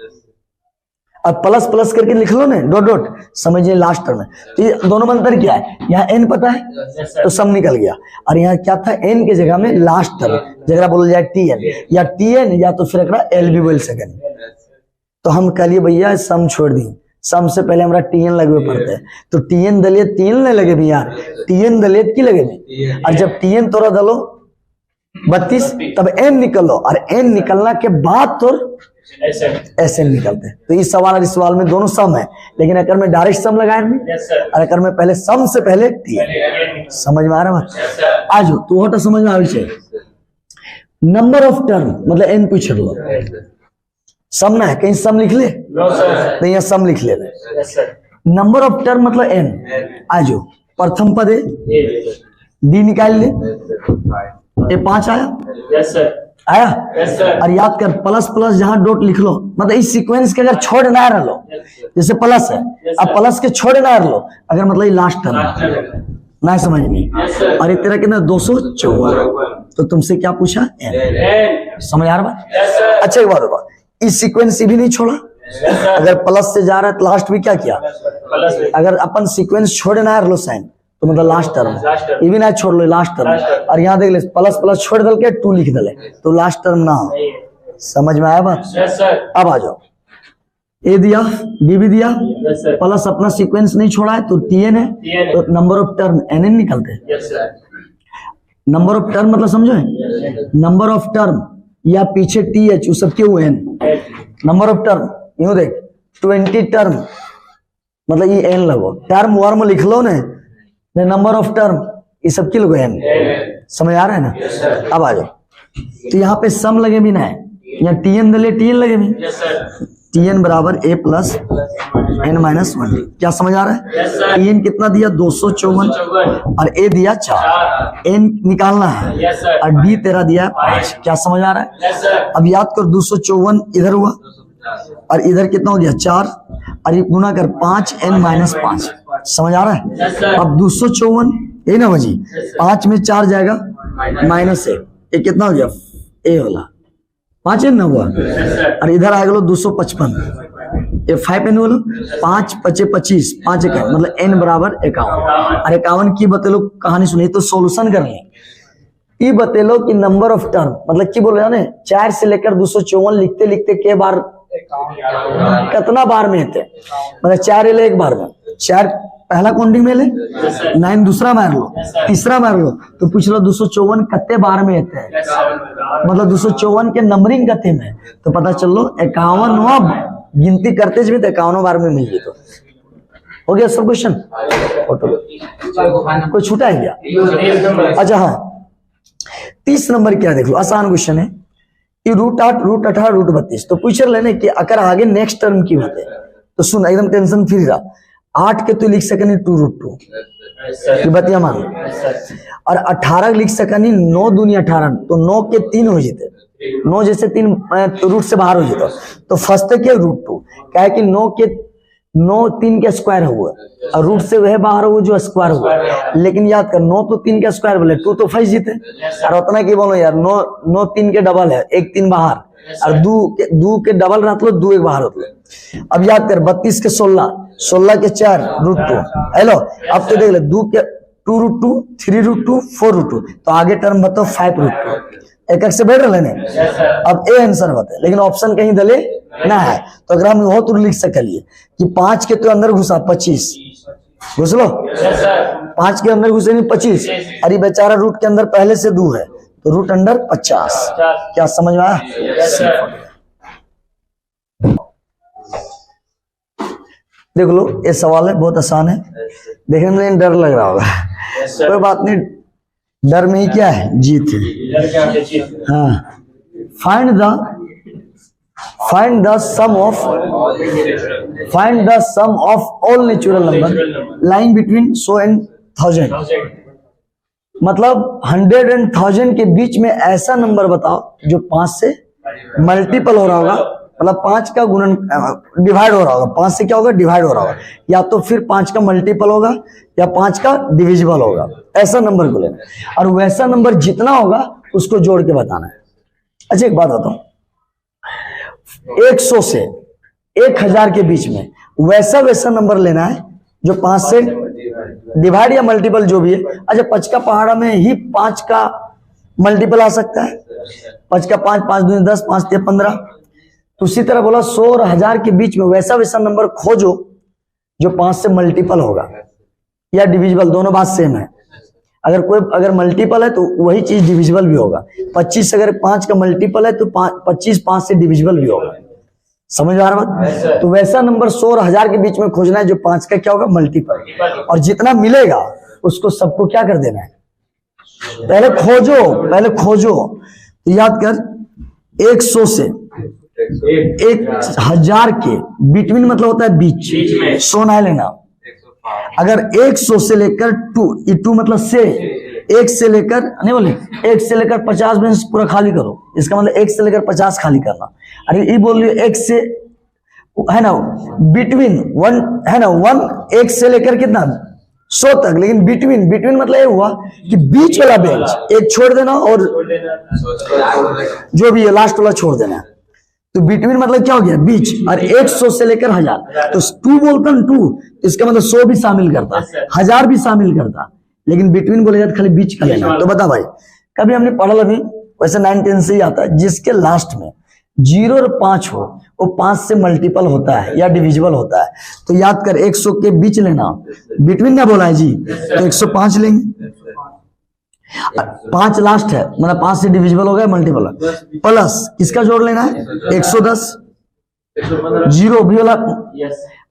अब प्लस प्लस करके लिख लो ना डॉट डॉट, समझिए लास्ट टर्म है। तो ये दोनों में अंतर क्या है, यहाँ एन पता है तो सम निकल गया, और यहाँ क्या था एन के जगह में लास्ट टर्म, जगह बोल जाए टी एन, या टी एन या तो फिर एल भी बोल सके, तो हम कहिए भैया सम छोड़ दी, सम से पहले हमारा टी एन लगे पड़ते हैं, तो टी एन दलिए 3 नहीं लगे भी यार, टी एन दलिए की लगे भी, और जब टी एन तोरा दलो 32 तब एन निकलो, और एन निकलना के बाद तो ऐसे निकलते हैं। तो इस सवाल और इस सवाल में दोनों सम है, लेकिन अगर मैं डायरेक्ट सम लगाया नहीं, और अगर मैं पहले सम से पहले टी एन, समझ में आ रहा है? आज तो होता समझ में आवे चाहिए। नंबर ऑफ टर्म मतलब एन पूछ लो, सम ना है कहीं सम लिख ले, नहीं यहाँ सम लिख ले, नंबर ऑफ टर्म मतलब एन। आजो प्रथम पद है डी निकाल ले, ये 5 आया, आया, और याद कर प्लस प्लस जहां डॉट लिख लो, मतलब इस सीक्वेंस के अगर छोड़ ना रह लो, जैसे प्लस है अब प्लस के छोड़ ना रह लो, अगर मतलब लास्ट टर्म ना समझ नहीं, और एक तरह के ना 254, तो तुमसे क्या पूछा एन, समझ आ रहा बात? अच्छा एक बात होगा, इस सीक्वेंस से भी नहीं छोड़ा, अगर प्लस से जा रहा है तो लास्ट भी क्या किया, अगर अपन सीक्वेंस छोड़ ना रह लो साइन, तो मतलब लास्ट टर्म, ये भी ना छोड़ लो लास्ट टर्म, और यहाँ देख ले प्लस प्लस छोड़ दल के 2 लिख दले, तो लास्ट टर्म ना, समझ में आया बात? अब आ जाओ, ए दिया डी भी दिया, प्लस अपना सीक्वेंस नहीं छोड़ा है तो टी एन है, तो number of term N N निकलते हैं। नंबर ऑफ टर्म मतलब समझो, नंबर ऑफ टर्म या पीछे टी एच वो सब क्यों एन, नंबर ऑफ टर्म यूं देख 20 टर्म मतलब ये एन लगो, टर्म वर्म लिख लो ने, नंबर ऑफ टर्म ये सब की लगो एन, समझ आ रहा है ना। अब आ जाओ, तो यहाँ पे सम लगे भी ना है, यहाँ टी एन दले टी एन लगे भी, टी एन बराबर ए प्लस एन माइनस 1, क्या समझ आ रहा है। टी एन कितना दिया 254 और ए दिया 4, एन निकालना है और डी तेरा दिया 5, क्या समझ आ रहा है। अब याद कर 254 इधर हुआ और इधर कितना हो गया 4 और ये गुना कर 5 एन माइनस 5, समझ आ रहा है। अब 254 ये ना बजी 5 में 4 जाएगा माइनस ए कितना हो गया ए वाला 5 एन ना हुआ और इधर आ गया 255 ये 5 एन बोलो 5 पचे 25 5 51 मतलब एन बराबर 51 और 51 की बतेलो कहानी सुनी तो सॉल्यूशन कर ले ये बतेलो कि नंबर ऑफ टर्म मतलब की बोल रहे ना 4 से लेकर 254 लिखते लिखते के बार कितना बार में थे मतलब 4 ले एक बार में 4 पहला काउंटिंग में ले 9 दूसरा मार लो तीसरा मार लो तो पूछ लो 254 कत्ते बार में थे मतलब 254 के नंबरिंग कत्ते में तो पता चल लो 51वां गिनती करते जब 51वां बार में मिल गई तो हो गया सब क्वेश्चन। कोई छूटा है क्या। अच्छा हाँ 30 नंबर क्या देख लो आसान क्वेश्चन है ये √8 √18 √32 तो पूछ लेने कि अगर आगे नेक्स्ट टर्म की होते तो सुन एकदम टेंशन फ्री रहा 8 के तो लिख सकनी 2√2 बतिया मान और 18 लिख सकनी 9 दूनी 18 तो 9 के 3 हो जाते 9 जैसे 3 रूट से बाहर हो जाता तो फर्स्ट के √2 क्या है कि 9 के 9 3 के स्क्वायर हुआ और रूट से वह बाहर हुआ जो स्क्वायर हुआ लेकिन याद कर 9 तो 3 के स्क्वायर बोले 2 तो फंस जीते और उतना की बोलो यार 9 3 के डबल है 1 3 बाहर और 2 के डबल रहते 2 1 बाहर होते। अब याद कर 32 के 16 के 4 √2 हेलो अब तो देख ले 2 के 2√2 3√2 4√2 तो आगे टर्म बताओ 5√2 एक से बैठ लेने अब ए आंसर बता लेकिन ऑप्शन कहीं दले ना है तो अगर हम वो तो लिख सकलिए कि 5 के तो अंदर घुसा 25 घुस लो 5 के अंदर घुसे नहीं 25 अरे बेचारा रूट के अंदर पहले से 2 है तो रूट अंडर 50 क्या समझ में आया। देख लो ये सवाल है बहुत आसान है देखने में डर लग रहा होगा कोई बात नहीं डर में ही क्या है जीत है। हाँ find the sum of all natural number lying between 100 and 1000 मतलब 100 एंड 1000 के बीच में ऐसा नंबर बताओ जो 5 से मल्टीपल हो रहा होगा मतलब 5 का गुणन डिवाइड हो रहा होगा 5 से क्या होगा डिवाइड हो रहा होगा या तो फिर 5 का मल्टीपल होगा या 5 का डिविजिबल होगा ऐसा नंबर को लेना और वैसा नंबर जितना होगा उसको जोड़ के बताना है। अच्छा एक बात बताओ 100 से 1000 के बीच में वैसा नंबर लेना है जो 5 से डिवाइड या मल्टीपल जो भी है। अच्छा 5 का पहाड़ा में ही 5 का मल्टीपल आ सकता है 5 का 5 5 दूनी 10 5 3 15 तो उसी तरह बोला 100 और 1000 के बीच में वैसा नंबर खोजो जो 5 से मल्टीपल होगा या डिविजिबल दोनों बात सेम है अगर मल्टीपल है तो वही चीज डिविजिबल भी होगा 25 अगर 5 का मल्टीपल है तो 25 5 से डिविजिबल भी होगा समझ आ रहा बात। तो वैसा नंबर 100 और 1000 के बीच में खोजना है जो 5 का क्या होगा मल्टीपल और जितना मिलेगा उसको सबको क्या कर देना है पहले खोजो तो याद कर 100 से 1000 के बिटवीन मतलब होता है बीच 100 ना लेना अगर 100 से लेकर 2 मतलब से 1 से लेकर नहीं बोले 1 से लेकर 50 में पूरा खाली करो इसका मतलब 1 से लेकर 50 खाली करना अरे ये बोल रही 1 से है ना बिटवीन 1 है ना 1 से लेकर कितना 100 तक लेकिन बिटवीन मतलब ये हुआ कि बीच वाला बेंच एक छोड़ देना और जो भी है लास्ट वाला छोड़ देना तो बिटवीन मतलब क्या हो गया बीच और 100 से लेकर 1000 तो 2 बोलता ना 2 इसका मतलब 100 भी शामिल करता 1000 भी शामिल करता लेकिन बिटवीन बोले जाता खाली बीच का लेना। तो बता भाई कभी हमने पढ़ा अभी वैसे 9 10 से ही आता है जिसके लास्ट में 0 और 5 हो वो 5 से मल्टीपल होता है या डिविजिबल होता है तो याद कर 100 के बीच लेना बिटवीन क्या बोला है जी तो 105 लेंगे 5 लास्ट है, मतलब 5 से डिविजिबल हो गया, मल्टीपल है। प्लस किसका जोड़ लेना है 110, जीरो भी वाला,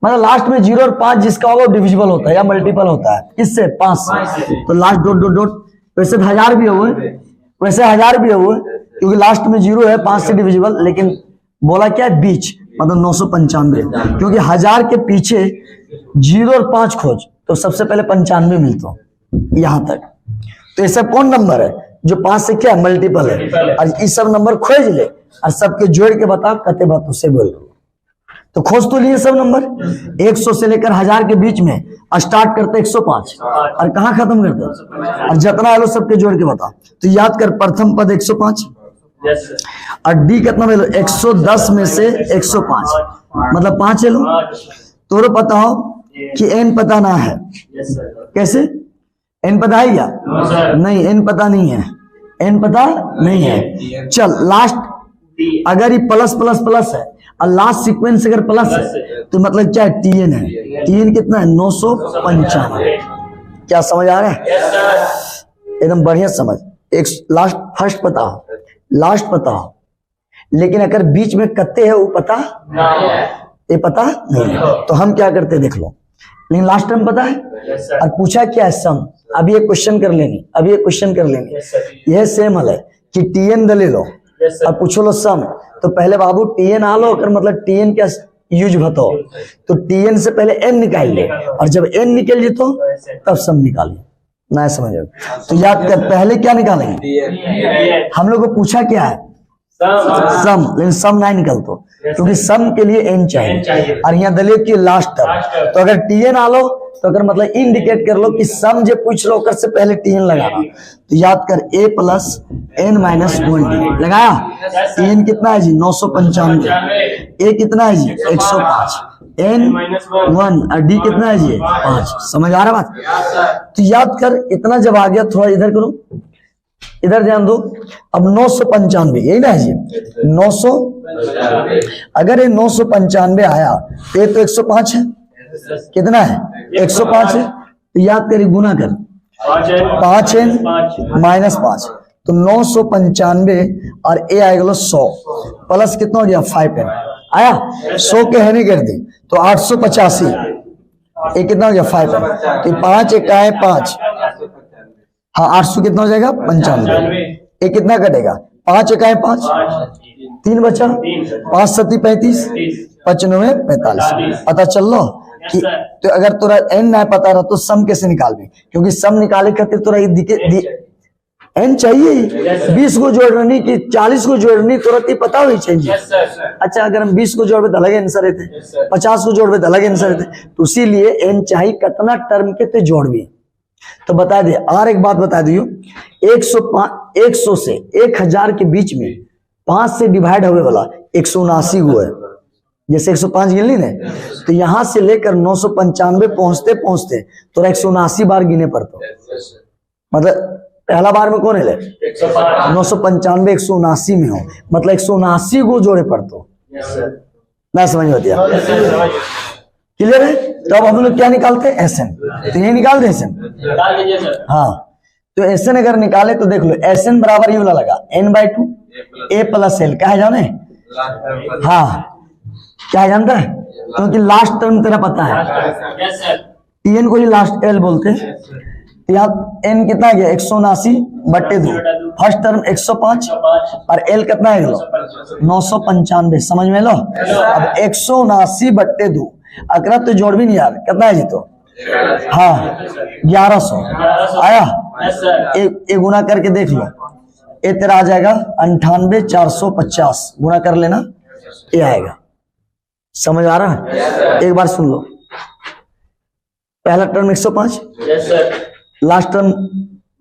मतलब लास्ट में 0 और 5 जिसका होगा वो डिविजिबल होता है या मल्टीपल होता है, किससे 5 से। तो लास्ट डॉट डॉट डॉट, वैसे 1000 भी हुए, वैसे 1000 भी हुए, क्योंकि लास्ट में 0 है 5 से डिविजिबल, लेकिन बोला क्या है बीच, मतलब 995, क्योंकि 1000 के पीछे 0 और 5 खोज तो सबसे पहले 95 मिलता यहां तक। तो ये सब कौन नंबर है जो 5 से क्या मल्टीपल है, और ये सब नंबर खोज ले और सबके जोड़ के बता, कते बात उससे बोल रहा हूं। तो खोज तो लिए सब नंबर 100 से लेकर 1000 के बीच में, स्टार्ट करते 105 और कहां खत्म करते, और जितना है लो सबके जोड़ के बता। तो याद कर, प्रथम पद 105 और डी कितना मिलो 110 में से 105, मतलब 5 है लो। तो पता हो कि एन पता ना है, कैसे एन पता है क्या, नहीं एन पता नहीं है, एन पता नहीं है। चल लास्ट, अगर ये प्लस प्लस प्लस है और लास्ट सीक्वेंस अगर प्लस है तो मतलब क्या है टीएन है, टीएन कितना है 995। क्या समझ आ रहा है, एकदम बढ़िया समझ। एक लास्ट फर्स्ट पता हो, लास्ट पता हो, लेकिन अगर बीच में कत्ते है वो पता, ये पता नहीं है, तो हम क्या करते देख लो, लेकिन लास्ट टाइम पता है और पूछा क्या है सम। अभी एक क्वेश्चन कर लेनी, अभी एक क्वेश्चन कर लेनी, यह सेम हल है कि टीएन ले लो और पूछो लो सम। तो पहले बाबू टीएन आ लो, अगर मतलब टीएन क्या यूज बताओ, तो टीएन से पहले एन निकाल ले, और जब एन निकल जाए तो तब सम निकालिए, ना समझ। तो याद कर पहले क्या निकालेंगे, हम लोग को पूछा क्या है सम, लेकिन सम नहीं निकल तो, क्योंकि सम के लिए एन चाहिए, और यहाँ दलिए कि लास्ट टर्म। तो अगर टीएन आ लो तो अगर मतलब इंडिकेट कर लो कि सम जो पूछ लो कर से पहले टीएन लगाना। तो याद कर a प्लस एन माइनस 20 लगाया, टीएन कितना है जी 995, a कितना है जी 105, n 1 और d कितना है जी 5। समझ आ रहा बात। तो याद कर इतना जब आ गया, थोड़ा इधर करो, इधर ध्यान दो। अब 995 यही ना है जी 900, अगर ये 995 आया तो ये तो 105 है, कितना है 105 है। तो याद करिए गुना कर 5n माइनस 5, तो 995 और ए आएगा 100 प्लस कितना हो गया 5n आया, 100 के है नहीं कर दी तो 885, ये कितना हो गया 5n, तो 5 1 5, हाँ 800 कितना हो जाएगा 95, ये कितना कटेगा 5 1 5, 3 बचा, 5 7 35, 95 45। पता चल लो कि तो अगर तोरा एन ना पता रहा तो सम कैसे निकाल भी, क्योंकि सम निकाले खातिर तोरा एन चाहिए, 20 को जोड़नी कि 40 को जोड़नी तुरंत ही पता हुई चाहिए। अच्छा अगर हम 20 को जोड़े तो अलग आंसर रहते, 50 को जोड़े तो अलग आंसर रहते, तो इसीलिए एन चाहिए कितना टर्म के ते जोड़ भी। तो बता दे, और एक बात बता दियो, 100 से 1000 के बीच में 5 से डिवाइड होने वाला 179 गो है, जैसे 105 गिन ली ने, तो यहां से लेकर 995 पहुंचते पहुंचते तो 179 बार गिने पड़ता, मतलब पहला बार में कौन है 995 179 में हो, मतलब 179 गो जोड़े पड़तो ना, समझ होती है क्लियर है। तो अब हम लोग क्या निकालते हैं एसएन, तो ये निकाल दे एसएन, हाँ तो एसएन अगर निकाले तो देख लो एसएन बराबर ये वाला लगा n/2 a प्लस एल, क्या है जाने, हाँ क्या है जानता है, क्योंकि लास्ट टर्म तेरा पता है, टीएन को ही लास्ट एल बोलते हैं। यहाँ एन कितना गया 179/2, फर्स्ट टर्म 105 और एल कितना है 995, समझ में लो। अब 179/2 अगर तो जोड़ भी नहीं यार कितना है जी, तो हाँ 1100 आया, एक गुना करके देख लो, ये तेरा आ जाएगा 98,450, गुना कर लेना ये आएगा। समझ आ रहा है, एक बार सुन लो, पहला term 105, last term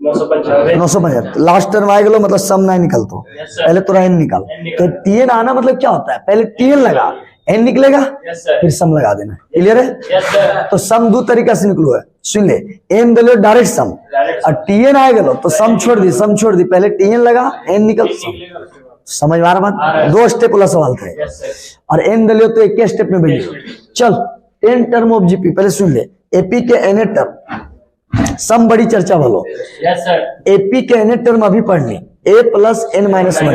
995, last term आएगा मतलब सम नहीं निकल तो पहले तो एन निकाल, तो टीएन आना मतलब क्या होता है, पहले टीएन लगा एन निकलेगा फिर सम लगा देना, क्लियर है। तो सम दो तरीका से निकलो है, सुन ले, एन दे लो डायरेक्ट सम, और टीएन आएगा तो सम छोड़ दी, सम छोड़ दी, पहले टीएन लगा एन निकल सम। समझ में आ रहा बात, 2 स्टेप वाला सवाल था, और एन दे लो तो एक स्टेप में बनी। चल 10 टर्म ऑफ जीपी, पहले सुन ले, एपी के एन टर्म सम बड़ी चर्चा भलो। Yes sir. एपी के एन टर्म अभी पढ़ ली, A plus N minus one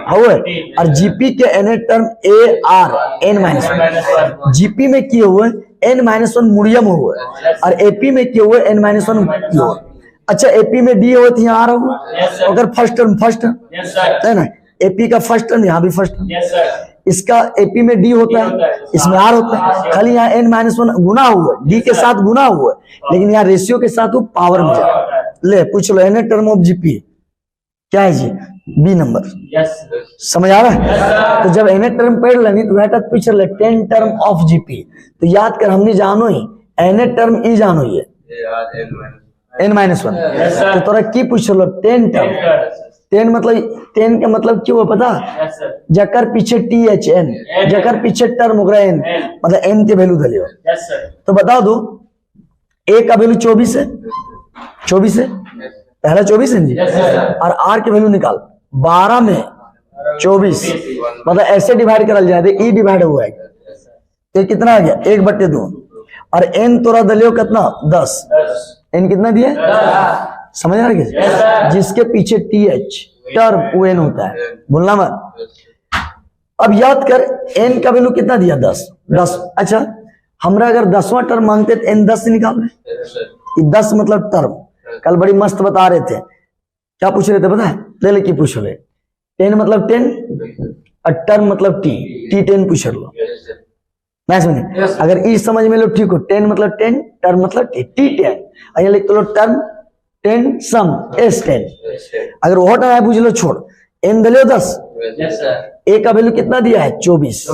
हुए, और जीपी के N term A R N minus one. GP में किए हुए एन माइनस वन मुड़ियम हुए, और एपी में किए हुए एन माइनस वन हुए। अच्छा, एपी में डी हुए थे, यहाँ आर हुआ, अगर फर्स्ट टर्म है ना, एपी का फर्स्ट टर्म यहाँ भी फर्स्ट टर्म, इसका एपी में डी होता है, इसमें आर होता है, खाली यहाँ एन माइनस वन गुना हुआ, डी के साथ गुना हुआ, लेकिन यहाँ रेशियो के साथ वो पावर में जाए। ले पूछ लो, एन टर्म ऑफ जीपी क्या है जी? B number. समझ आ रहा है? तो जब एन टर्म पढ़ लेनी तो बेटा पूछ ले 10 टर्म ऑफ जीपी, तो याद कर, हमने जानो ही एन टर्म ई जानो ये एन माइनस वन, तो तोरा की पूछ लो 10 टर्म। 10 मतलब 10 का मतलब क्यों है पता? जकर पीछे टी एच एन, जकर पीछे टर्म होगा एन, मतलब एन के वैल्यू धलियो। तो बता दो, ए का वैल्यू 24 है, 24 है, पहला 24 है जी, और आर की वैल्यू निकाल, 12 में 24, मतलब ऐसे डिवाइड कर जाए, ई डिवाइड हुआ है, तो कितना आ गया 1/2, और एन तोरा दलियो कितना 10, एन कितना दिया? समझ आ रहा है? जिसके पीछे टी एच टर्म वो एन होता है, भूलना मत। अब याद कर, एन का वैल्यू कितना दिया? 10। अच्छा, हमरा अगर 10वां टर्म मांगते तो एन 10 से निकाल रहे, 10 मतलब टर्म। कल बड़ी मस्त बता रहे थे, क्या पूछ रहे थे पता है? ले लेके पूछ ले, 10 मतलब 10 और टर्म मतलब टी, T10 पूछ लो, मैं समझे? अगर ई समझ में लो ठीक हो, 10 मतलब 10, टर्म मतलब T10, और लिख लो टर्म 10 सम S10। अगर वो टर्म है पूछ लो, छोड़, एन दलियो 10, ए का वैल्यू कितना दिया है? 24,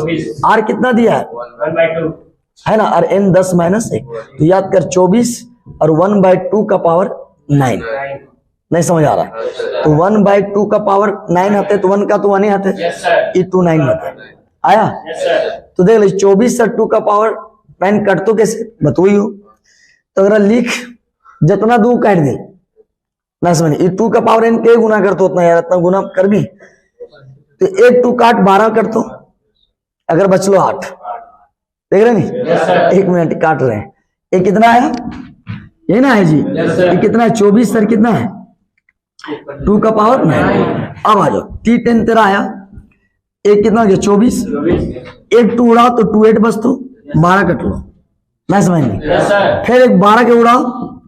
आर कितना दिया है? 1/2 है ना, और एन 10 माइनस 1, तो याद कर 24 और 1/2 का पावर 9। नहीं समझ आ रहा? तो 1/2 का पावर 9 आते, तो 1 का तो 1 ही आते, ये 2 9 होता है, आया? तो देख ले, 24 और 2 का पावर 9 कट तो कैसे बतोई हो? तो अगर लिख जितना 2 काट दे ना, समझ, ये 2 का पावर एन के गुना कर तो उतना यार, इतना गुना कर भी, तो 1 2 काट 12 कर तो, अगर बच लो 8, देख रहे नहीं? 1 मिनट काट रहे हैं, ये कितना आया? ये ना है जी, ये कितना है? 24 सर कितना है? 2 का पावर 9। अब आ जाओ, T10 तेरा आया, एक कितना गया? 24, एक 2 उड़ाओ तो 2 8 बच, तो 12 कट लो, मैं समझ नहीं। फिर एक 12 के उड़ाओ,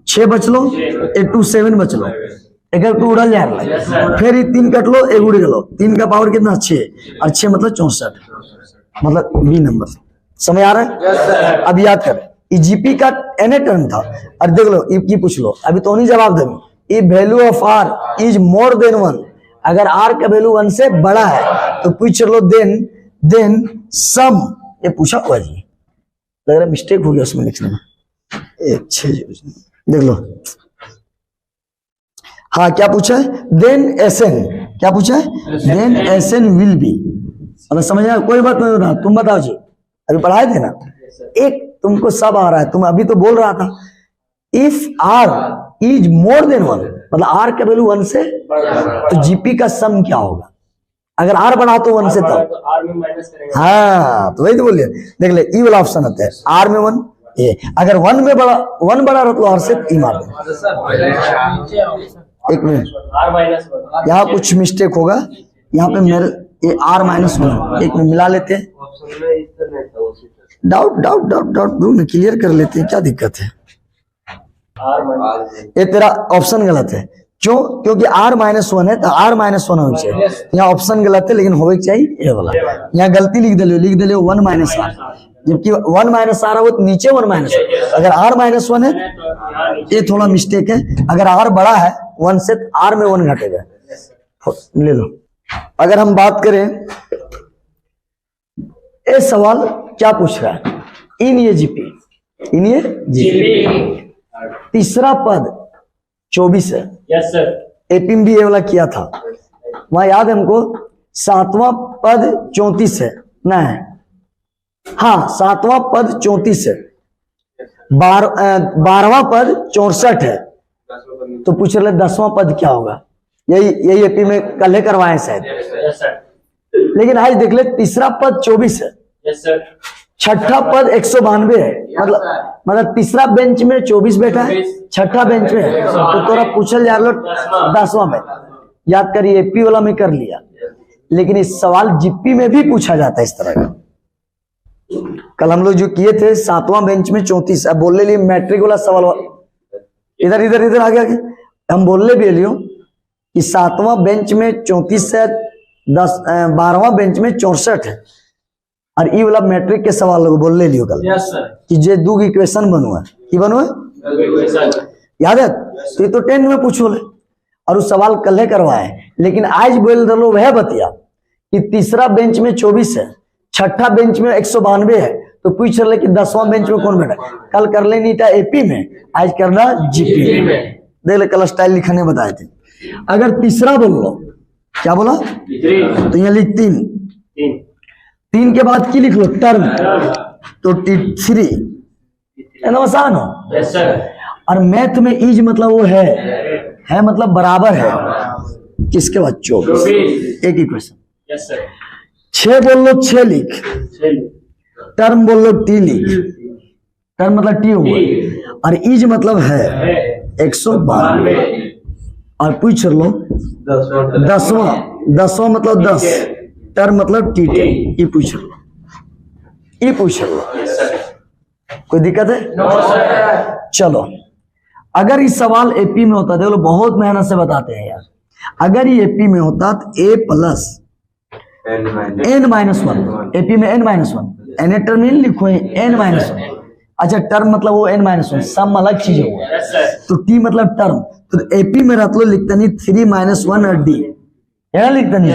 6 बच लो, एक 2 7 बच लो, एक 2 उड़ल जाएगा, फिर ये 3 कट लो, एक उड़ गलो, 3 का पावर कितना? 6, और 6 मतलब 64, मतलब बी नंबर। समझ आ रहा है? अब याद कर, जीपी का एन टर्म था, और देख लो की पूछ लो, अभी तो नहीं जवाब देंगे। If value of R is more than 1, अगर आर का वैल्यू 1 से बड़ा है तो पूछ लो देन सम, ये पूछा हुआ जी, लग रहा है मिस्टेक हो गया उसमें लिखने में, 1 देख लो। हाँ, क्या पूछा है? देन एसएन, क्या पूछा है? देन एसएन विल बी, मतलब समझ आया? कोई बात नहीं होता, तुम बताओ जी, अभी पढ़ाए थे ना, एक तुमको सब आ रहा है, तुम अभी तो बोल रहा था, if R is more than 1, मतलब आर का वैल्यू 1 से, तो जीपी का सम क्या होगा? अगर आर बढ़ा तो 1 से, तब आर में माइनस करेंगे। हाँ, तो वही तो बोलिए, देख ले, ई वाला ऑप्शन आता है, आर में 1, ए, अगर 1 में बड़ा 1 बड़ा रहा तो आर से ई मार दे। एक मिनट, यहाँ कुछ मिस्टेक होगा, यहाँ पे मेरे ये आर -1, एक में मिला लेते हैं, डाउट में क्लियर कर लेते हैं, क्या दिक्कत है? ये तेरा ऑप्शन गलत है, क्यों? क्योंकि r -1 है, तो r -1 होना चाहिए, यहाँ ऑप्शन गलत है, लेकिन होना चाहिए ये वाला, यहाँ गलती लिख दिलियो 1 -r, जबकि 1 -r है वो तो नीचे 1 -r, अगर r -1 है ये थोड़ा मिस्टेक है, अगर r बड़ा है 1 से तो r में 1 घटेगा, ले लो। अगर हम बात करें, ये सवाल क्या पूछ रहा है? इन ये जीपी, तीसरा पद 24 है, यस सर, एपी में भी ये वाला किया था, वहां याद है हमको, 7वां पद 34 है ना, है हाँ, 7वां पद 34 है, 12वां पद 64 है, तो पूछ रहे 10वां पद क्या होगा? यही एपी में कल करवाए शायद, यस सर, लेकिन आज देख ले, तीसरा पद 24 है, यस सर, छठा पद 192 है, मतलब मतलब तीसरा बेंच में 24 बैठा है, छठा बेंच में है, तो तोरा पूछल जा लो 10वां बेंच। याद करिए एपी वाला में कर लिया, लेकिन इस सवाल जीपी में भी पूछा जाता है इस तरह का। कल हम लोग जो किए थे 7वां बेंच में 34, अब बोलने लिए मैट्रिक वाला सवाल इधर इधर इधर आ गया। हम बोलने भी लियो कि 7वां बेंच में 34 है, 12वां बेंच में 64 है, और ई वाला मैट्रिक के सवाल लोग बोल ले लियो कल कि जे दो इक्वेशन बनो है कि बनो है, याद है? तो ये तो 10 में पूछो ले, और उस सवाल कल करवाए, लेकिन आज बोल दो वह बतिया कि तीसरा बेंच में 24 है, छठा बेंच में 192 है, तो पूछ रहे कि 10वां बेंच में कौन बैठा। कल कर लेनी था एपी में, आज करना जीपी में। देख ले कल स्टाइल लिखने बताए थे। अगर तीसरा बोल लो, क्या बोला? तो यहाँ लिख 3 के बाद की लिख लो? टर्म, तो T3 एकदम आसान हो। और मैथ में इज मतलब वो है मतलब बराबर है किसके बाद? 24। एक इक्वेशन। 6 बोल लो 6 लिख, टर्म बोल लो T लिख, टर्म मतलब T हुआ, और इज मतलब है 192, और पूछ लो 10वां मतलब 10, टर्म मतलब T10। ये पूछ लो, कोई दिक्कत है? चलो, अगर ये सवाल एपी में होता, देखो बहुत मेहनत से बताते हैं यार, अगर ये एपी में होता तो a प्लस n-1, एपी में n-1, एन टर्मिनल लिखो n-1। अच्छा, टर्म मतलब वो n-1, सम अलग चीज हुआ, तो t मतलब टर्म, तो एपी में रख लो, लिखता नहीं 3-1 और d, है लिखता नहीं,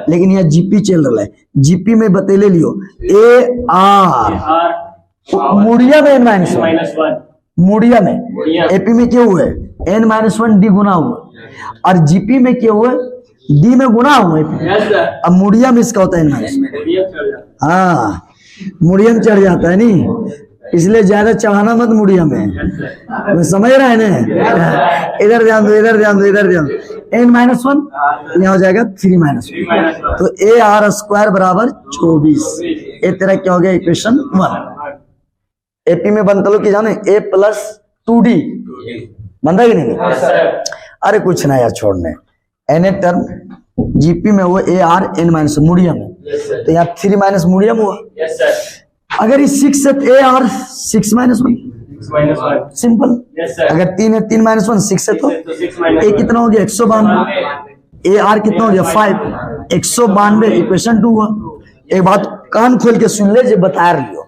लेकिन यहाँ जीपी चल रहा है। जीपी में बतेले लियो ए आर मुड़िया में n-1, मुड़िया में एपी में क्या हुआ है? n-1 डी गुना हुआ, और जीपी में क्या हुआ? डी में गुना हुआ है। अब मुड़िया में इसका होता है n-1, हाँ मुड़िया में चढ़ जाता है नहीं, इसलिए ज्यादा चढ़ाना मत मुड़िया में, समझ रहा है ना? इधर ध्यान दो, इधर ध्यान दो, इधर ध्यान दो। n-1 यहाँ हो जाएगा 3-1, तो ए आर स्क्वायर बराबर 24। ये तेरा क्या हो गया? इक्वेशन 1। एपी में बनता लो कि जाने a प्लस 2d बनता कि नहीं? अरे कुछ ना यार, छोड़ने एन ए टर्म, जीपी में वो ए आर n-, मुड़िया में, तो यहाँ 3- मुड़िया में हुआ। अगर ये 6 है तो ए आर 6-1, सिंपल। अगर 3 है 3-1, 6 है तो ए कितना हो गया? 192, ए आर कितना हो गया? 5, 192, इक्वेशन 2 हुआ। एक बात कान खोल के सुन ले, जो बता रही हो,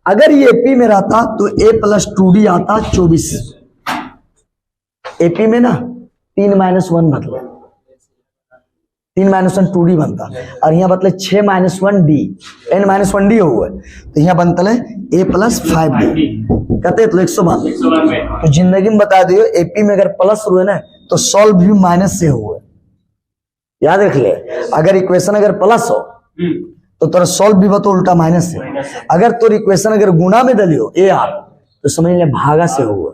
अगर ये एपी में रहता तो a प्लस 2d आता 24, एपी में ना 3-1 बदले, 3-1 2d बनता, और यहाँ बदले 6-1d, n-1d हुआ, तो यहाँ बनता है a प्लस 5d, कहते तो 192। तो जिंदगी में बता दियो एपी में अगर प्लस हुए ना तो सॉल्व भी माइनस से हुए, याद रख ले। अगर इक्वेशन अगर प्लस हो तो तोरा सॉल्व भी बतो उल्टा माइनस से। अगर तो इक्वेशन अगर गुना में दलियो ए आर, तो समझ ले भागा से हुआ,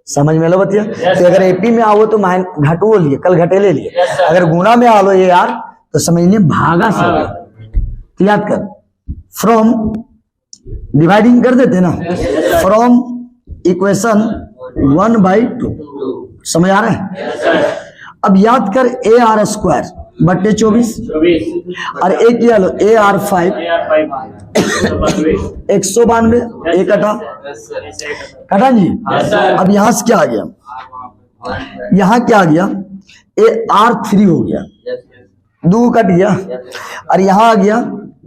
समझ में लो बतिया। तो अगर एपी में आओ तो घटो लिए, कल घटे ले लिए, अगर गुना में आलो ए आर तो समझ लिए भागा से हुआ। तो याद कर, फ्रॉम डिवाइडिंग कर देते ना, फ्रॉम इक्वेशन 1/2, समझ आ रहा है? अब याद कर ए आर स्क्वायर बट्टे 24, और एक किया लो ए आर 5 192, एक कटा जी। अब यहां से क्या आ गया? यहां क्या आ गया? ए आर 3 हो गया, 2 कट गया, और यहां आ गया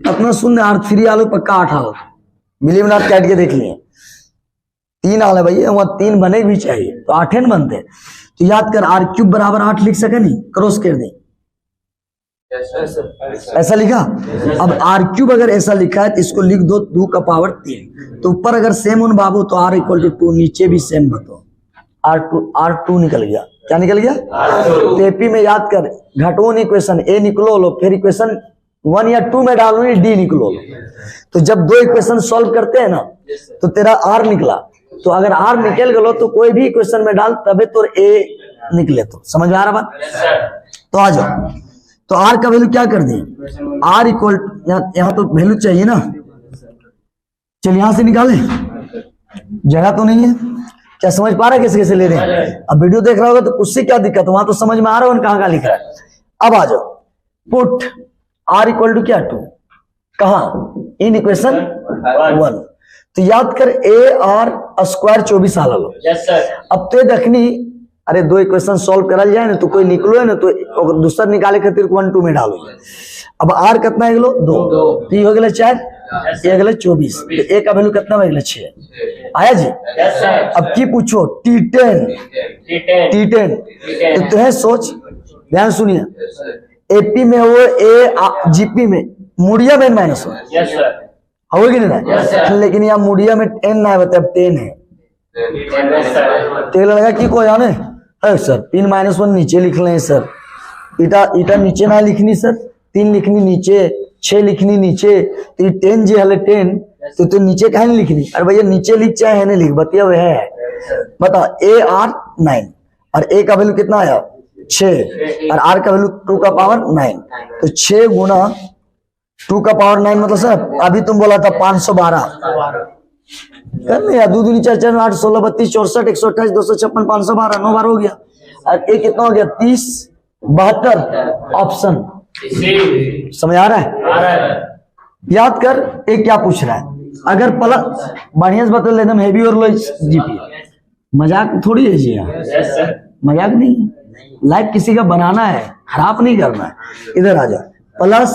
अपना शून्य R3 आलो पक्का 8 आलो, बिलीव नॉट काट के देख लिए 3 आले भैया, वहां 3 बने भी चाहिए तो 8 न बनते। तो याद कर r³ बराबर 8 लिख सके नहीं, क्रॉस कर दे, ऐसा लिखा। अब r³ अगर ऐसा लिखा है तो इसको लिख दो 2 का पावर 3, तो ऊपर अगर सेम उन बाबू तो r = 2, नीचे भी सेम बताओ, R2 निकल गया। क्या निकल गया? तो एपी में याद कर घटोन इक्वेशन ए निकलो लो, फिर इक्वेशन 1 या 2 में डालो डी निकलो लो। तो जब 2 इक्वेशन सॉल्व करते हैं ना तो तेरा r निकला, तो अगर r निकल गलो तो कोई भी इक्वेशन में डाल तबे तो a निकले। तो समझ में आ रहा बात? तो आ जाओ, तो r का वैल्यू क्या कर दी? r इक्वल, यहाँ तो वैल्यू चाहिए ना, चल यहां से निकाले जगह तो नहीं है। क्या समझ पा रहा है कैसे कैसे ले रहे हैं? अब वीडियो देख रहा होगा तो उससे क्या दिक्कत, वहां तो समझ में आ रहा है कहाँ लिख रहा है। अब आ जाओ, पुट r इक्वल टू क्या 2, कहा इन इक्वेशन 1। तो याद कर ए आर स्क्वायर 24 आ लो। Yes sir. अब तो देखनी, अरे दो इक्वेशन सॉल्व करल जाए ना तो कोई निकलो है ना तो दूसरा निकाले खातिर 1 2 में डालो। अब r कितना है 2, तो ये हो गया 4, ये हो गया 24, तो a का वैल्यू कितना हो गया 6 आया जी। Yes sir. अब की पूछो T10 तो है सोच, ध्यान सुनिए, एपी में हो ए जीपी में मुड़िया में माइनस हो, यस सर। होगी नहीं, लेकिन यहाँ मुड़िया में 10 ना है, मतलब 10 है। तो लगा कि को जाने है सर 3 -1 नीचे लिख लें सर, इटा नीचे ना लिखनी सर, 3 लिखनी नीचे, 6 लिखनी नीचे, तो 10 जे हले 10 तो नीचे कहा नहीं लिखनी। अरे भैया नीचे लिख चाहे नहीं लिख, बतिया वह है। बता ए आर 9 और ए का वैल्यू कितना आया 6 और आर का वैल्यू 2 का पावर 9, तो 6 गुना 2 का पावर 9 मतलब सर अभी तुम बोला था 512 कर लिया, 2 दूनी 4 4 8 16 32 64 128 256 512 9 बार हो गया। और ए कितना हो गया 30 72 ऑप्शन। समझ आ रहा है? याद कर ए क्या पूछ रहा है, अगर प्लस बढ़िया से बता लेना हेवी और लो जीपी, मजाक थोड़ी है जी, मजाक नहीं, लाइफ किसी का बनाना है, खराब नहीं करना है। इधर आ जा, प्लस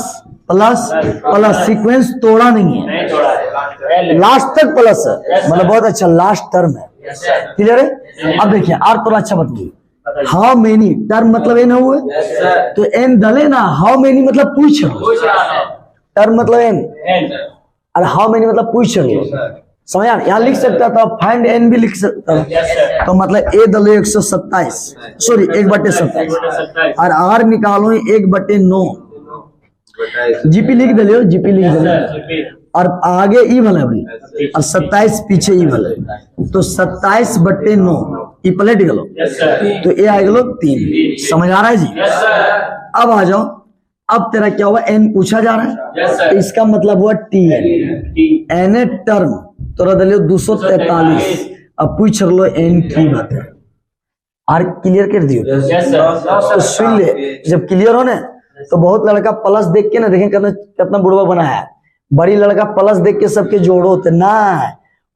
प्लस प्लस, सीक्वेंस तोड़ा नहीं है, लास्ट तक प्लस है, मतलब बहुत अच्छा लास्ट टर्म है। क्लियर है? अब देखिए और थोड़ा अच्छा बताइए, हाउ मेनी टर्म मतलब एन हुए तो एन डले ना, हाउ मेनी मतलब पूछ टर्म मतलब एन, और हाउ मेनी मतलब पूछ रहे हो। समझ यहाँ लिख सकता था, फाइंड एन भी लिख सकता था, तो मतलब ए दलो 127 सॉरी 1/27 और आर निकालो 1/9, जीपी लिख दिलियो, जीपी लिख दिलियो, और आगे ई वाला भाई और 27 पीछे ई वाला, तो 27/9 ई पलट गलो तो ए आ गलो 3। समझ आ रहा है जी? अब आ जाओ, अब तेरा क्या हुआ एन पूछा जा रहा है, तो इसका मतलब हुआ टी एन ए टर्म तोरा दिलियो 243, अब पूछ लो एन की बात है। आर क्लियर कर दियो तो सुन ले, जब क्लियर हो ना तो बहुत लड़का प्लस देख के ना देखें कितना बुढ़वा बना है, बड़ी लड़का प्लस देख के सबके जोड़ो तो ना,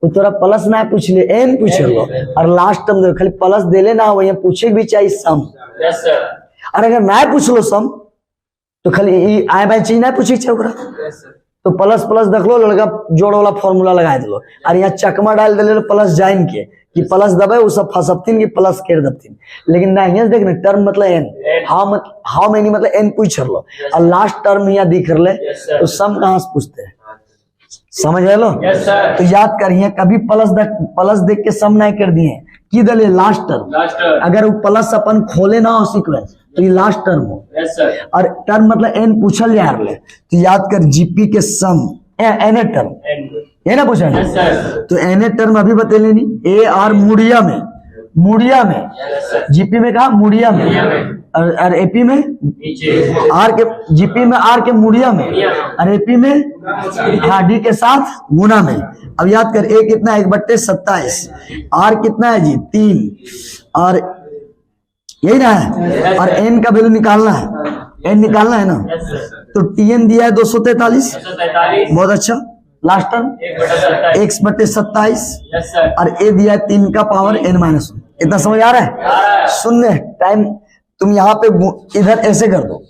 वो तोरा प्लस ना पूछ ले एन पूछ लो, और लास्ट टर्म दे खाली प्लस दे ले ना, वही पूछे भी चाहिए सम। और अगर ना पूछ लो सम तो खाली आए बाई चीज ना पूछे चाहिए, तो प्लस प्लस देख लो लड़का जोड़ वाला फॉर्मूला लगा दिलो, और यहाँ चकमा डाल दिले प्लस जाइन के कि प्लस दबे वो सब फंसबतीन की प्लस कर दबतीन, लेकिन ना यहाँ देख टर्म मतलब एन, हाउ मेनी मतलब एन पूछ लो, और लास्ट टर्म यहाँ दिख रहे तो सम कहाँ से पूछते हैं। समझ लो? तो याद करिए कभी प्लस देख के सम नहीं कर दिए कि दले लास्ट टर्म, अगर वो प्लस अपन खोले ना हो सीक्वेंस तो ये लास्ट टर्म हो, और टर्म मतलब एन पूछल जा रहे तो याद कर जीपी के सम एन ए टर्म ये ना पूछा तो एन ए टर्म अभी बता लेनी, ए आर मुड़िया में जीपी में कहा मुड़िया में, और एपी में आर के, जीपी में आर के मुड़िया में, और एपी में हाँ डी के साथ गुना में। अब याद कर ए कितना 1/27, आर कितना है जी 3, और यही ना है, और एन का वैल्यू निकालना है, एन निकालना है ना, तो टीएन दिया है 243, बहुत अच्छा, लास्ट टर्म 1/27, और ए दिया है 3 का पावर n-1। इतना समझ आ रहा है? सुनने टाइम तुम यहाँ पे इधर ऐसे कर दो,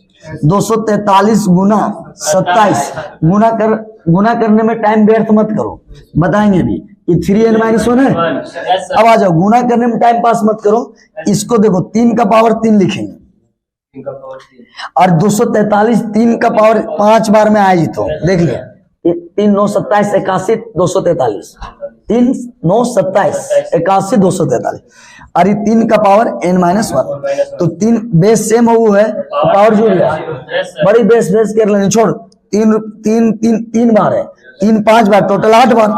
243 गुना 27 गुना करने में टाइम व्यर्थ मत करो, बताएंगे भी ये 3n-1 है। अब आ जाओ, गुना करने में टाइम पास मत करो, इसको देखो 3 का पावर 3 लिखेंगे, और 243 3 का पावर 5 बार में आएगी तो देख लिया 3 9 27 81 243, 3 9 27 81 243, और ये 3 का पावर n-1, तो 3 बेस सेम वो है तो पावर जुड़ गया, बड़ी बेस कर लेनी, छोड़ 3 बार है, 3 5 बार टोटल 8 बार।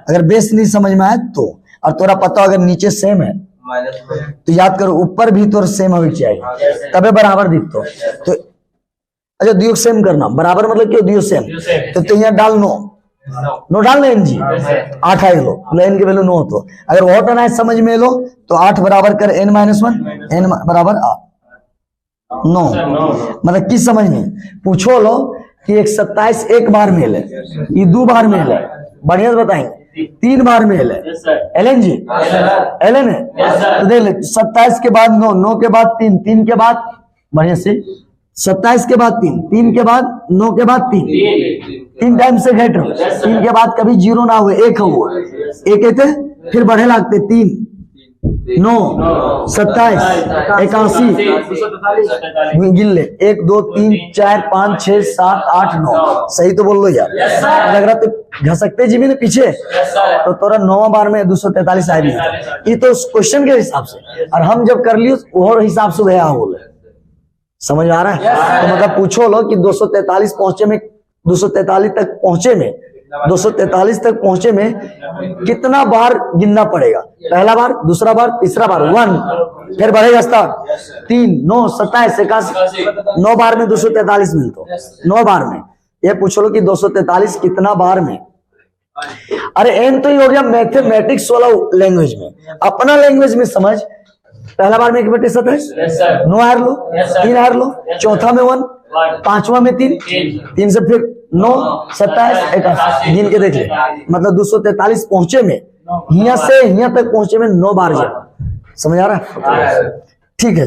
अगर बेस नहीं समझ में आए तो, और तोरा पता अगर नीचे सेम है तो याद करो ऊपर भी तो सेम होना चाहिए तबे बराबर दिखतो। तो अच्छा दियो सेम करना, बराबर मतलब क्यों दियो सेम, तो यहाँ डाल नो नो डालना एन जी, Yes, sir. 8 आए लो, एन की वैल्यू 9 तो अगर वॉट एन समझ में लो तो 8 बराबर कर n -1, n बराबर 9। Sir, no. मतलब किस समझ में पूछो लो कि एक 27 एक बार मेल है, ये 2 बार मेल है, बढ़िया से बताएंगे 3 बार मेल है, Yes, sir. एलन जी Yes, sir. एलन है। Yes, sir. तो देख ले 27 के बाद 9, 9 के बाद 3, 3 के बाद बढ़िया से 27 के बाद 3, 3 के बाद 9 के बाद 3, 3 टाइम से घट रहो, 3 के बाद कभी 0 ना हुए, एक हुआ, एक थे फिर बढ़े लागते 3, 9, 27, 81 गिन ले 1 2 3 4 5 6 7 8 9, सही तो बोल लो यार। Yes, sir. लग रहा तो घसकते जी में पीछे Yes, sir. तो तोरा 9 बार में 243 आए भी, ये तो क्वेश्चन के हिसाब से, और हम जब कर लिए और हिसाब से गया बोले, समझ आ रहा है। तो मतलब पूछो लो कि 243 पहुंचे में, 243 तक पहुंचे में, 243 तक पहुंचे में कितना बार गिनना पड़ेगा, पहला बार, दूसरा बार, तीसरा बार 1, फिर बढ़ेगा स्टार्ट 3 9 27 81, 9 बार में 243 मिलता, 9 बार में। ये पूछो लो कि 243 कितना बार में। अरे एन तो ही हो गया मैथमेटिक्स वाला लैंग्वेज में, अपना लैंग्वेज में समझ, पहला बार में 1/27, Yes, sir. 9 हार लो, Yes, sir. 3 हार लो, चौथा में 1, पांचवा में 3, 3 से फिर 9 27 81 गिन के देख ले, मतलब 243 पहुंचे में, यहाँ से यहाँ तक पहुंचे में 9 बार जाए, समझ आ रहा है। ठीक है।